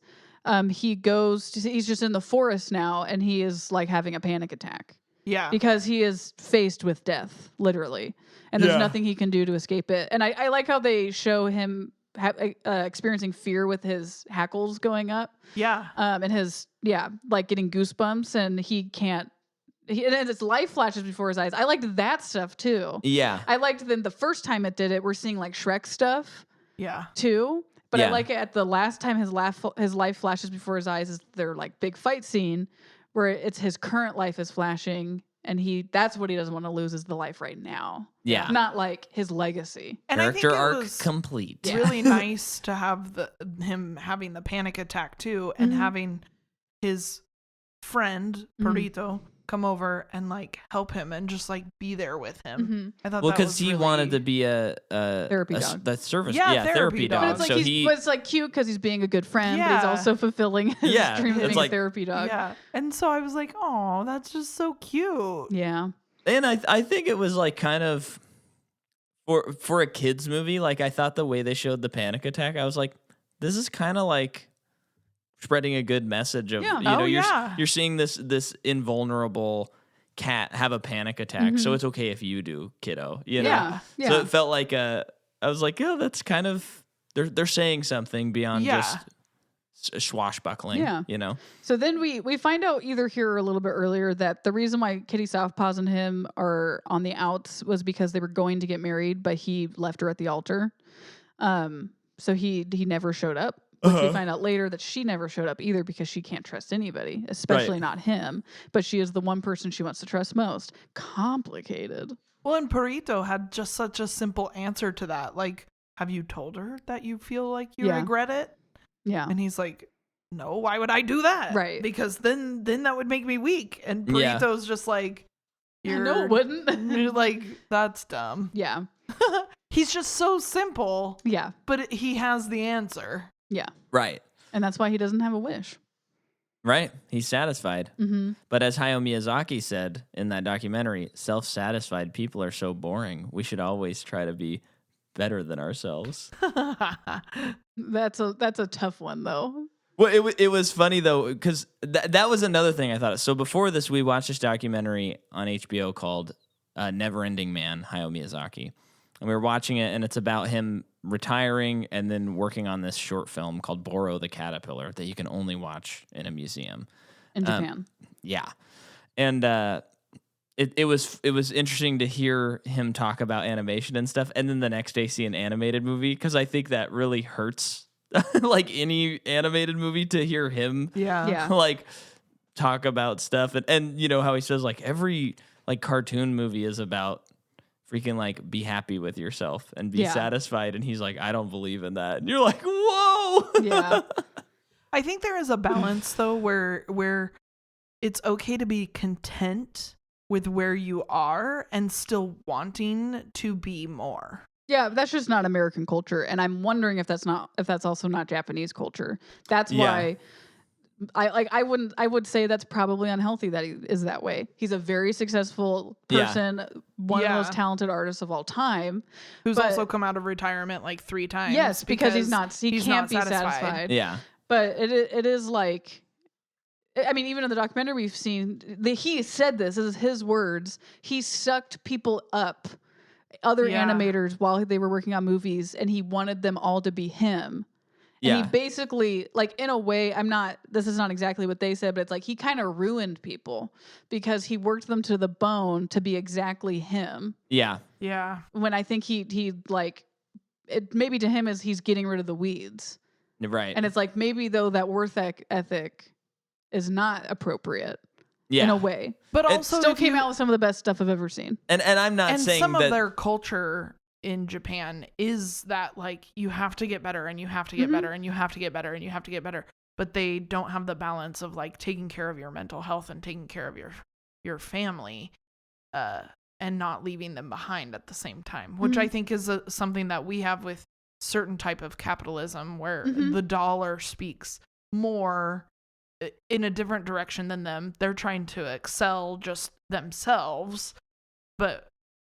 he goes. He's just in the forest now, and he is like having a panic attack Yeah. because he is faced with death, literally, and there's Yeah. nothing he can do to escape it. And I like how they show him experiencing fear with his hackles going up, Yeah. and his like getting goosebumps, and he can't. And his life flashes before his eyes. I liked that stuff too. Yeah, I liked then the first time it did it, we're seeing like Shrek stuff Yeah. too. But I Yeah. like it at the last time his life flashes before his eyes is their like big fight scene where it's his current life is flashing, and that's what he doesn't want to lose is the life right now. yeah. Not like his legacy. And Character I think it arc was complete. really nice to have him having the panic attack too, and Mhm. having his friend Mhm. Perito come over and like help him and just like be there with him. Mhm. I thought Well, that because was he really... wanted to be a Therapy dog. the service, Yeah, therapy therapy dog. dog. But it's like so but it's like cute because he's being a good friend, but he's Yeah. also fulfilling his Yeah, dream of it's being like- a therapy dog. Yeah, and so I was like, oh, that's just so cute. Yeah. and I think it was like kind of for a kids movie. Like I thought the way they showed the panic attack, I was like, this is kind of like spreading a good message of Yeah. Oh, yeah. you're seeing this invulnerable cat have a panic attack, so Mhm. it's okay if you do, kiddo. You know? Yeah. Yeah. So it felt like I was like, yeah, that's kind of they're saying something beyond Yeah. just swashbuckling. Yeah. You know. So then we find out either here or a little bit earlier that the reason why Kitty Southpaws and him are on the outs was because they were going to get married, but he left her at the altar. So he never showed up. Which we find out later that she never showed up either because she can't trust anybody, especially Right. not him. But she is the one person she wants to trust most. Complicated. Well, and Perito had just such a simple answer to that. Like, have you told her that you feel like you Yeah. regret it? Yeah. And he's like, no, why would I do that? Right. Because then that would make me weak. And Yeah. Perito's just like, Yeah, no, it wouldn't. you're like, that's dumb. Yeah. He's just so simple, Yeah. but he has the answer. Yeah. Right. And that's why he doesn't have a wish. Right. He's satisfied. Mm-hmm. But as Hayao Miyazaki said in that documentary, self-satisfied people are so boring. We should always try to be better than ourselves. That's a tough one though. Well, it was funny though, because that was another thing I thought. So before this, we watched this documentary on HBO called Never Ending Man, Hayao Miyazaki. And we were watching it, and it's about him retiring and then working on this short film called Boro the Caterpillar that you can only watch in a museum. In Japan. Yeah. And it was interesting to hear him talk about animation and stuff, and then the next day see an animated movie, because I think that really hurts like any animated movie to hear him like talk about stuff. And you know how he says like every like cartoon movie is about freaking like be happy with yourself and be satisfied, and he's like, I don't believe in that. And you're like, whoa. Yeah. I think there is a balance though where it's okay to be content with where you are and still wanting to be more. Yeah, that's just not American culture, and I'm wondering if that's also not Japanese culture. That's why I would say that's probably unhealthy that he is that way. He's a very successful person, one of the most talented artists of all time, who's also come out of retirement like 3 times. Yes, because he can't be satisfied. Yeah, but it is like, I mean, even in the documentary we've seen, he said this is his words. He sucked people up, other animators, while they were working on movies, and he wanted them all to be him. And he basically, like, in a way, this is not exactly what they said, but it's like he kind of ruined people because he worked them to the bone to be exactly him. Yeah. Yeah. When I think he like, it maybe to him is he's getting rid of the weeds. Right. And it's like, maybe though that work ethic is not appropriate in a way. But also still came out with some of the best stuff I've ever seen. And I'm not saying some that of their culture in Japan is that like you have to get better and you have to get better and you have to get better and you have to get better, but they don't have the balance of like taking care of your mental health and taking care of your family and not leaving them behind at the same time, which I think is something that we have with certain type of capitalism where the dollar speaks more in a different direction than them. They're trying to excel just themselves, but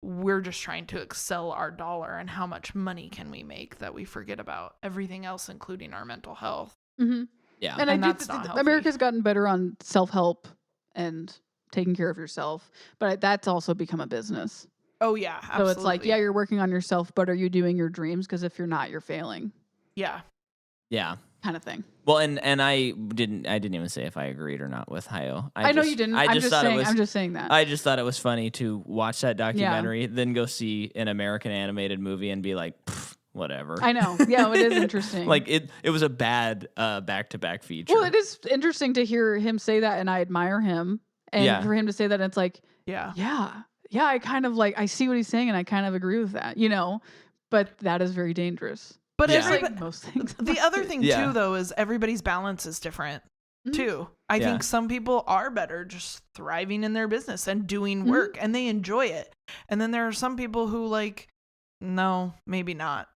we're just trying to excel our dollar and how much money can we make that we forget about everything else, including our mental health. Yeah. And I do America's gotten better on self-help and taking care of yourself, but that's also become a business. Oh yeah, absolutely. So it's like, yeah, you're working on yourself, but are you doing your dreams? Because if you're not, you're failing. Yeah. Yeah. Kind of thing. Well, and I didn't even say if I agreed or not with Hiyao. I know you didn't. I'm just saying that. I just thought it was funny to watch that documentary, then go see an American animated movie and be like, whatever. I know. Yeah, it is interesting. Like it was a bad back-to-back feature. Well, it is interesting to hear him say that, and I admire him. And for him to say that, it's like, yeah, I kind of like, I see what he's saying, and I kind of agree with that, but that is very dangerous. But like most things. The other thing too, though, is everybody's balance is different too. I think some people are better just thriving in their business and doing work and they enjoy it. And then there are some people who like, no, maybe not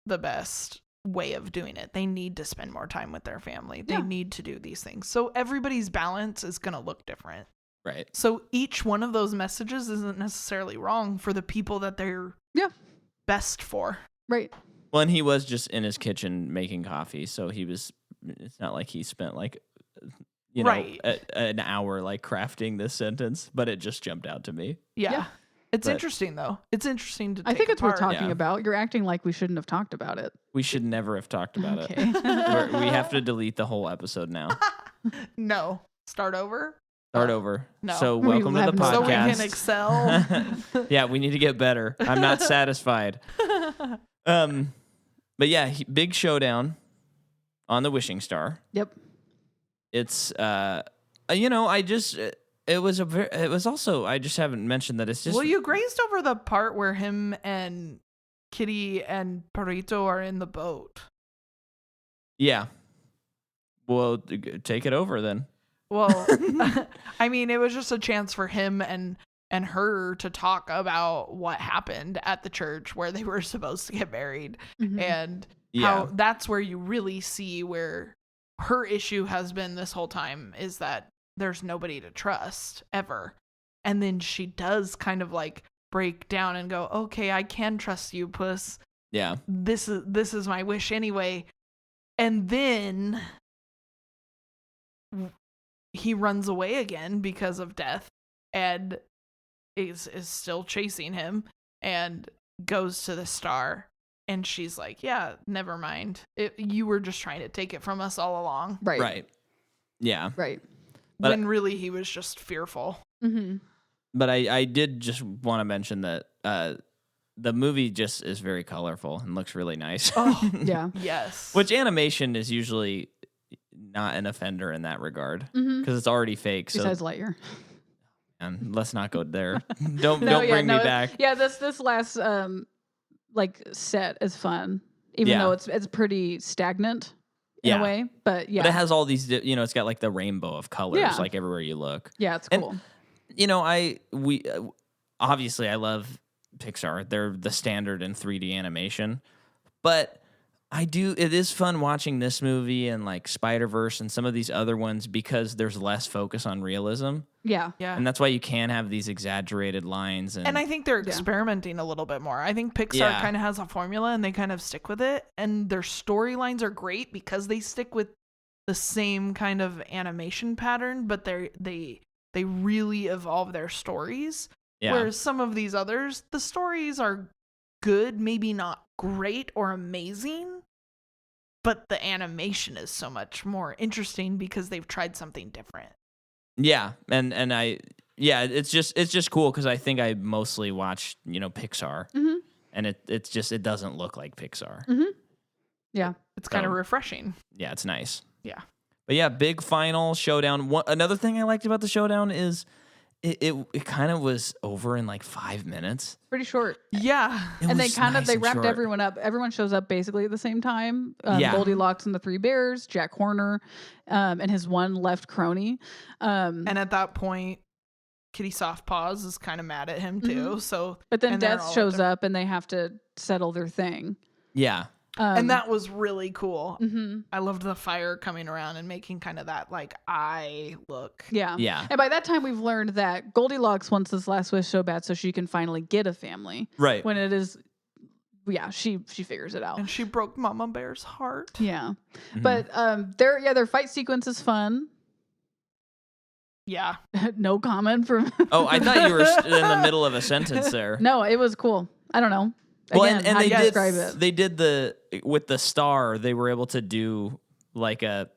the best way of doing it. They need to spend more time with their family. They need to do these things. So everybody's balance is going to look different. Right. So each one of those messages isn't necessarily wrong for the people that they're best for. Right. Well, and he was just in his kitchen making coffee, so it's not like he spent like, an hour like crafting this sentence, but it just jumped out to me. Yeah. It's interesting though. It's interesting to take I think it's apart. worth talking about. You're acting like we shouldn't have talked about it. We should never have talked about it. We have to delete the whole episode now. No. Start over? Start over. No. So welcome to the podcast. So we can excel. Yeah, we need to get better. I'm not satisfied. But yeah, big showdown on the Wishing Star. Yep. It's I just haven't mentioned that it's just. Well, you grazed over the part where him and Kitty and Perrito are in the boat. Yeah. Well, take it over then. Well, I mean, it was just a chance for him and her to talk about what happened at the church where they were supposed to get married and how that's where you really see where her issue has been this whole time is that there's nobody to trust ever. And then she does kind of like break down and go, okay, I can trust you, Puss. Yeah. This is my wish anyway. And then he runs away again because of death and is still chasing him and goes to the star. And she's like, yeah, never mind. You were just trying to take it from us all along. Right. Yeah. Right. But when really he was just fearful. Mm-hmm. But I did just want to mention that the movie just is very colorful and looks really nice. Oh, Yeah. yes. Which animation is usually not an offender in that regard because it's already fake. Besides So Lightyear. and let's not go there. Don't No, bring me back. Yeah, this last set is fun, even though it's pretty stagnant in a way. But yeah, But it has all these, it's got like the rainbow of colors like everywhere you look. Yeah, it's cool. And, obviously I love Pixar. They're the standard in 3D animation. But it is fun watching this movie and like Spider-Verse and some of these other ones because there's less focus on realism. Yeah. And that's why you can have these exaggerated lines. And I think they're experimenting a little bit more. I think Pixar kind of has a formula and they kind of stick with it. And their storylines are great because they stick with the same kind of animation pattern, but they really evolve their stories. Yeah. Whereas some of these others, the stories are good, maybe not great or amazing, but the animation is so much more interesting because they've tried something different. Yeah, and it's just cool because I think I mostly watch Pixar, and it doesn't look like Pixar. Yeah, it's kind of refreshing. Yeah, it's nice. Yeah, but yeah, big final showdown. Another thing I liked about the showdown is it kind of was over in like 5 minutes. Pretty short. Yeah, and they wrapped everyone up. Everyone shows up basically at the same time. Goldilocks and the Three Bears, Jack Horner, and his one left crony. And at that point, Kitty Softpaws is kind of mad at him too. So, but then Death shows up and they have to settle their thing. Yeah. And that was really cool. I loved the fire coming around and making kind of that like eye look. Yeah. And by that time, we've learned that Goldilocks wants this last wish so bad so she can finally get a family. Right. When it is, she figures it out. And she broke Mama Bear's heart. Yeah. But their fight sequence is fun. Yeah. No comment from. Oh, I thought you were in the middle of a sentence there. No, it was cool. I don't know. Well, again, and how they do you did. describe it? They did with the star. They were able to do like a,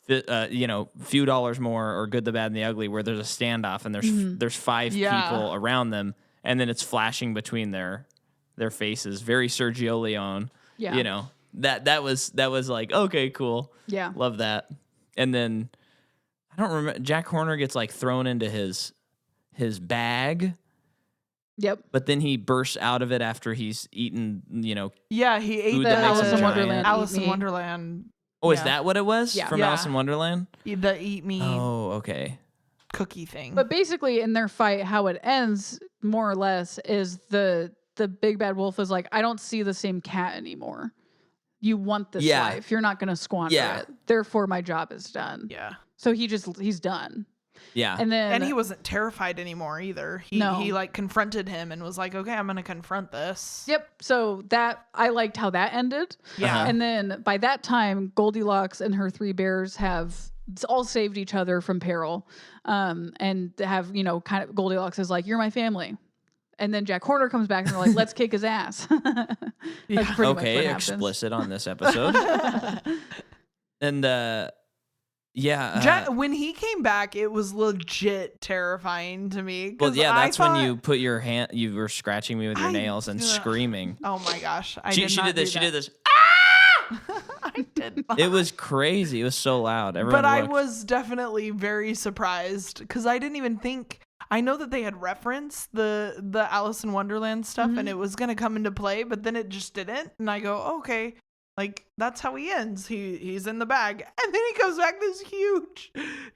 few dollars more or Good, the Bad, and the Ugly, where there's a standoff and there's 5 people around them, and then it's flashing between their faces. Very Sergio Leone. Yeah. That was like, okay, cool. Yeah. Love that. And then I don't remember. Jack Horner gets like thrown into his bag. Yep. But then he bursts out of it after he's eaten, Yeah, he ate the Alice in Wonderland. Alice in Wonderland. Oh, is that what it was? Yeah. From Alice in Wonderland? The eat me Oh, okay. cookie thing. But basically, in their fight, how it ends, more or less, is the big bad wolf is like, I don't see the same cat anymore. You want this life. You're not going to squander it. Therefore, my job is done. Yeah. So he's done. Yeah. And he wasn't terrified anymore either. He like confronted him and was like, okay, I'm going to confront this. Yep. So I liked how that ended. Yeah. And then by that time, Goldilocks and her 3 bears have all saved each other from peril. And have, kind of Goldilocks is like, you're my family. And then Jack Horner comes back and they're like, let's kick his ass. That's pretty much what happens. Explicit on this episode. And when he came back, it was legit terrifing to me. Well, yeah, that's when you put your hand. You were scratching me with your nails and screaming. Oh my gosh! She did this. She did this. I did not. It was crazy. It was so loud. But I was definitely very surprised because I didn't even think. I know that they had referenced the Alice in Wonderland stuff and it was gonna come into play, but then it just didn't. And I go, okay. Like, that's how he ends. He's in the bag. And then he comes back this huge,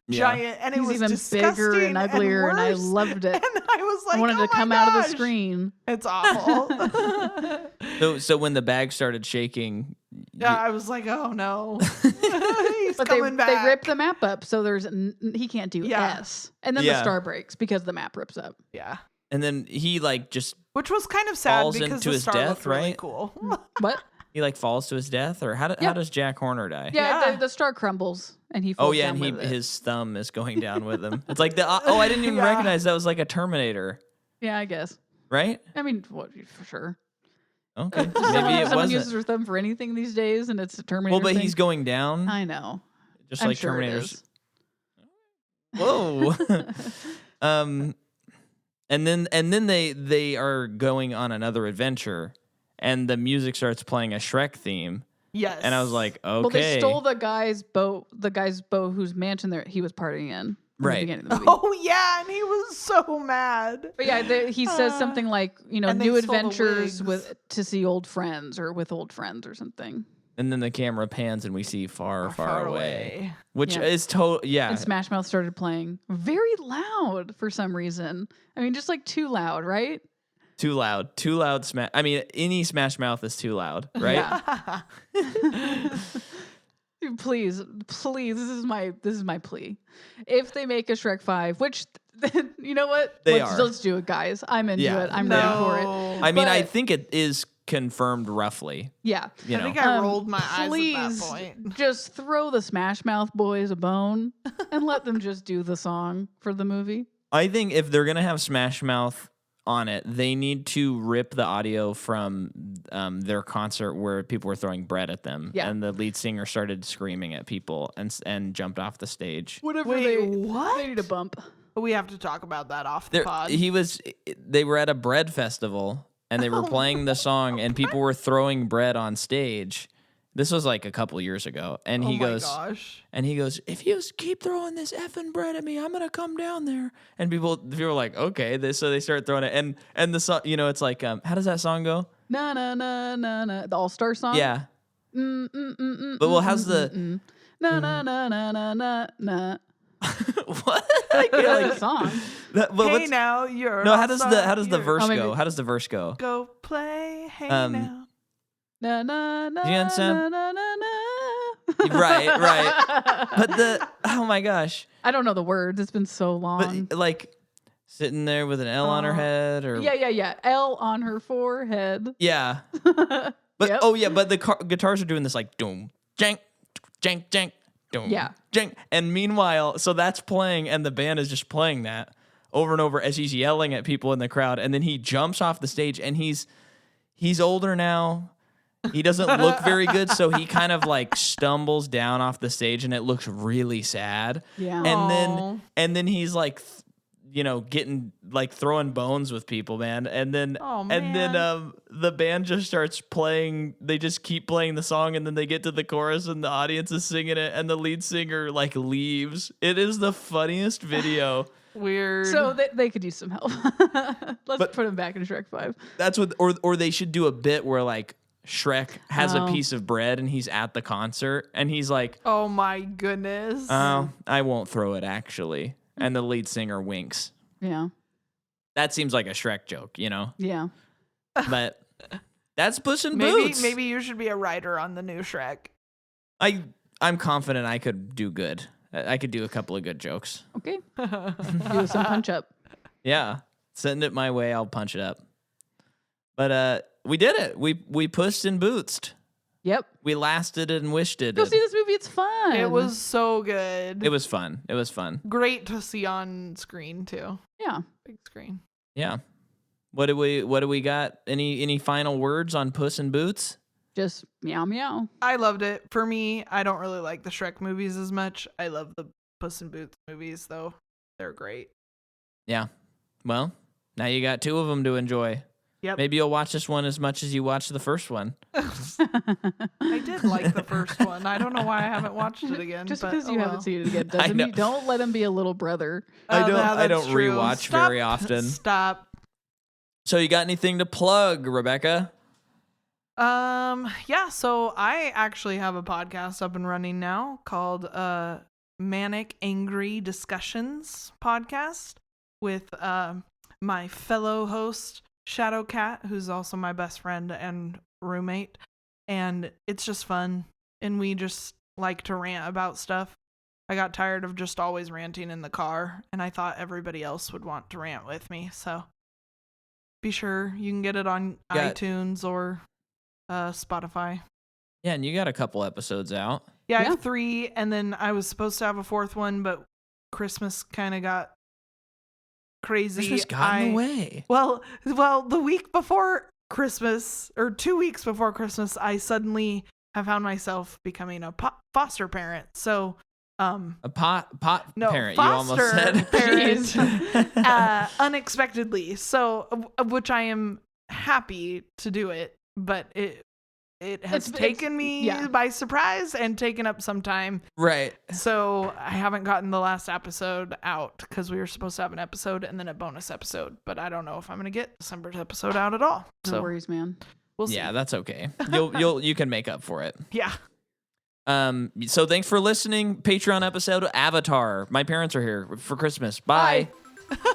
giant, and it was even bigger and uglier, and I loved it. And I was like, I wanted to come out of the screen. It's awful. So when the bag started shaking... I was like, oh no. He's coming back. They ripped the map up, so he can't do S. And then the star breaks because the map rips up. Yeah. And then he, like, just Which was kind of sad falls because into the his star death, looked really right? cool. What? He like falls to his death, or how does Jack Horner die? Yeah, Yeah. The star crumbles and he Oh falls yeah, down and with it. his thumb is going down with him. It's like I didn't even recognize that was like a Terminator, Yeah, I guess. right? I mean, what for sure. Okay, maybe it Someone uses wasn't. her thumb for anything these days, and it's a Terminator. Well, but thing. he's going down, I know. just I'm like sure it Terminator's. is. Whoa. And then they are going on another adventure, and the music starts playing a Shrek theme, Yes. and I was like, okay. Well, they stole the guy's boat whose mansion he was partying in the Right. beginning of the movie. Oh yeah, and he was so mad. But yeah, he says something like, And they new stole the adventures wigs. to see old friends or with old friends or something. And then the camera pans, and we see far, far away, which Yeah. is total. Yeah, And Smash Mouth started playing very loud for some reason. I mean, just like too loud, right? too loud. Smash. I mean, any Smash Mouth is too loud, right? Yeah. Please, this is my plea. If they make a Shrek 5, which you know what? Let's do it, guys. I'm into Yeah. it. I'm ready for it. I mean, I But- think it is confirmed roughly. Yeah. You I know, think I rolled my eyes at that Please point. just throw the Smash Mouth boys a bone and let them just do the song for the movie. I think if they're gonna have Smash Mouth on it, they need to rip the audio from their concert where people were throwing bread at them, Yeah. and the lead singer started screaming at people and jumped off the stage. Whatever Wait, they what? need a bump. We have to talk about that off the pod. They were at a bread festival, and they were playing the song, and people were throwing bread on stage. This was like a couple years ago, and he goes, gosh. if you keep throwing this effing bread at me, I'm gonna come down there. And people were like, okay. So they start throwing it, and the song, it's like, how does that song go? Na na na na na. The All Star song. Yeah. But how's the na na na na na na na. what? I That's can't, the song. Hey now, you're no. an How does all-star. the verse maybe- go? How does the verse go? Go play. Hey now. Na na na Do you understand? na na na na. Right. But oh my gosh. I don't know the words. It's been so long. But like sitting there with an L on her head, or Yeah. L on her forehead. yeah. But Yep. but the guitars are doing this like doom, jank, jank, jank, doom, Yeah. jank. And meanwhile, so that's playing, and the band is just playing that over and over as he's yelling at people in the crowd, and then he jumps off the stage, and he's older now. He doesn't look very good, so he kind of like stumbles down off the stage, and it looks really sad. Yeah. And then he's like, getting like throwing bones with people, man. And then the band just starts playing. They just keep playing the song, and then they get to the chorus, and the audience is singing it, and the lead singer like leaves. It is the funniest video. Weird. So they could use some help. Let's put him back in Shrek 5. That's what, or they should do a bit where like Shrek has a piece of bread, and he's at the concert, and he's like, oh my goodness. "Oh, I won't throw it actually." And the lead singer winks. Yeah. That seems like a Shrek joke, Yeah. But that's Puss in Boots. Maybe you should be a writer on the new Shrek. I'm confident I could do good. I could do a couple of good jokes. Okay. Do some punch up. Yeah. Send it my way, I'll punch it up. But we did it. We pussed and bootsed. Yep. We lasted and wished it. Go see this movie. It's fun. It was so good. It was fun. Great to see on screen too. Yeah. Big screen. Yeah. What do we got? Any final words on Puss in Boots? Just meow meow. I loved it. For me, I don't really like the Shrek movies as much. I love the Puss in Boots movies though. They're great. Yeah. Well, now you got two of them to enjoy. Yep. Maybe you'll watch this one as much as you watched the first one. I did like the first one. I don't know why I haven't watched it again. Just but, because you haven't seen it again I doesn't know. mean don't let him be a little brother. I that's don't true. rewatch Stop. very often. Stop. So you got anything to plug, Rebekah? Yeah, so I actually have a podcast up and running now called Manic Angry Discussions podcast with my fellow host Shadow Cat, who's also my best friend and roommate, and it's just fun, and we just like to rant about stuff. I got tired of just always ranting in the car, and I thought everybody else would want to rant with me, so be sure you can get it on iTunes or Spotify. Yeah, and you got a couple episodes out. Yeah, I have 3, and then I was supposed to have a 4th one, but Christmas kind of got crazy. Christmas got in the way. Well, the week before Christmas, or 2 weeks before Christmas, I suddenly have found myself becoming a foster parent. So, a parent. You almost foster said parent, unexpectedly. So, which I am happy to do it, but it has taken me by surprise and taken up some time. Right. So I haven't gotten the last episode out because we were supposed to have an episode and then a bonus episode, but I don't know if I'm going to get December's episode out at all. No worries, man. We'll see. Yeah, that's okay. You can make up for it. Yeah. So thanks for listening. Patreon episode Avatar. My parents are here for Christmas. Bye. Bye.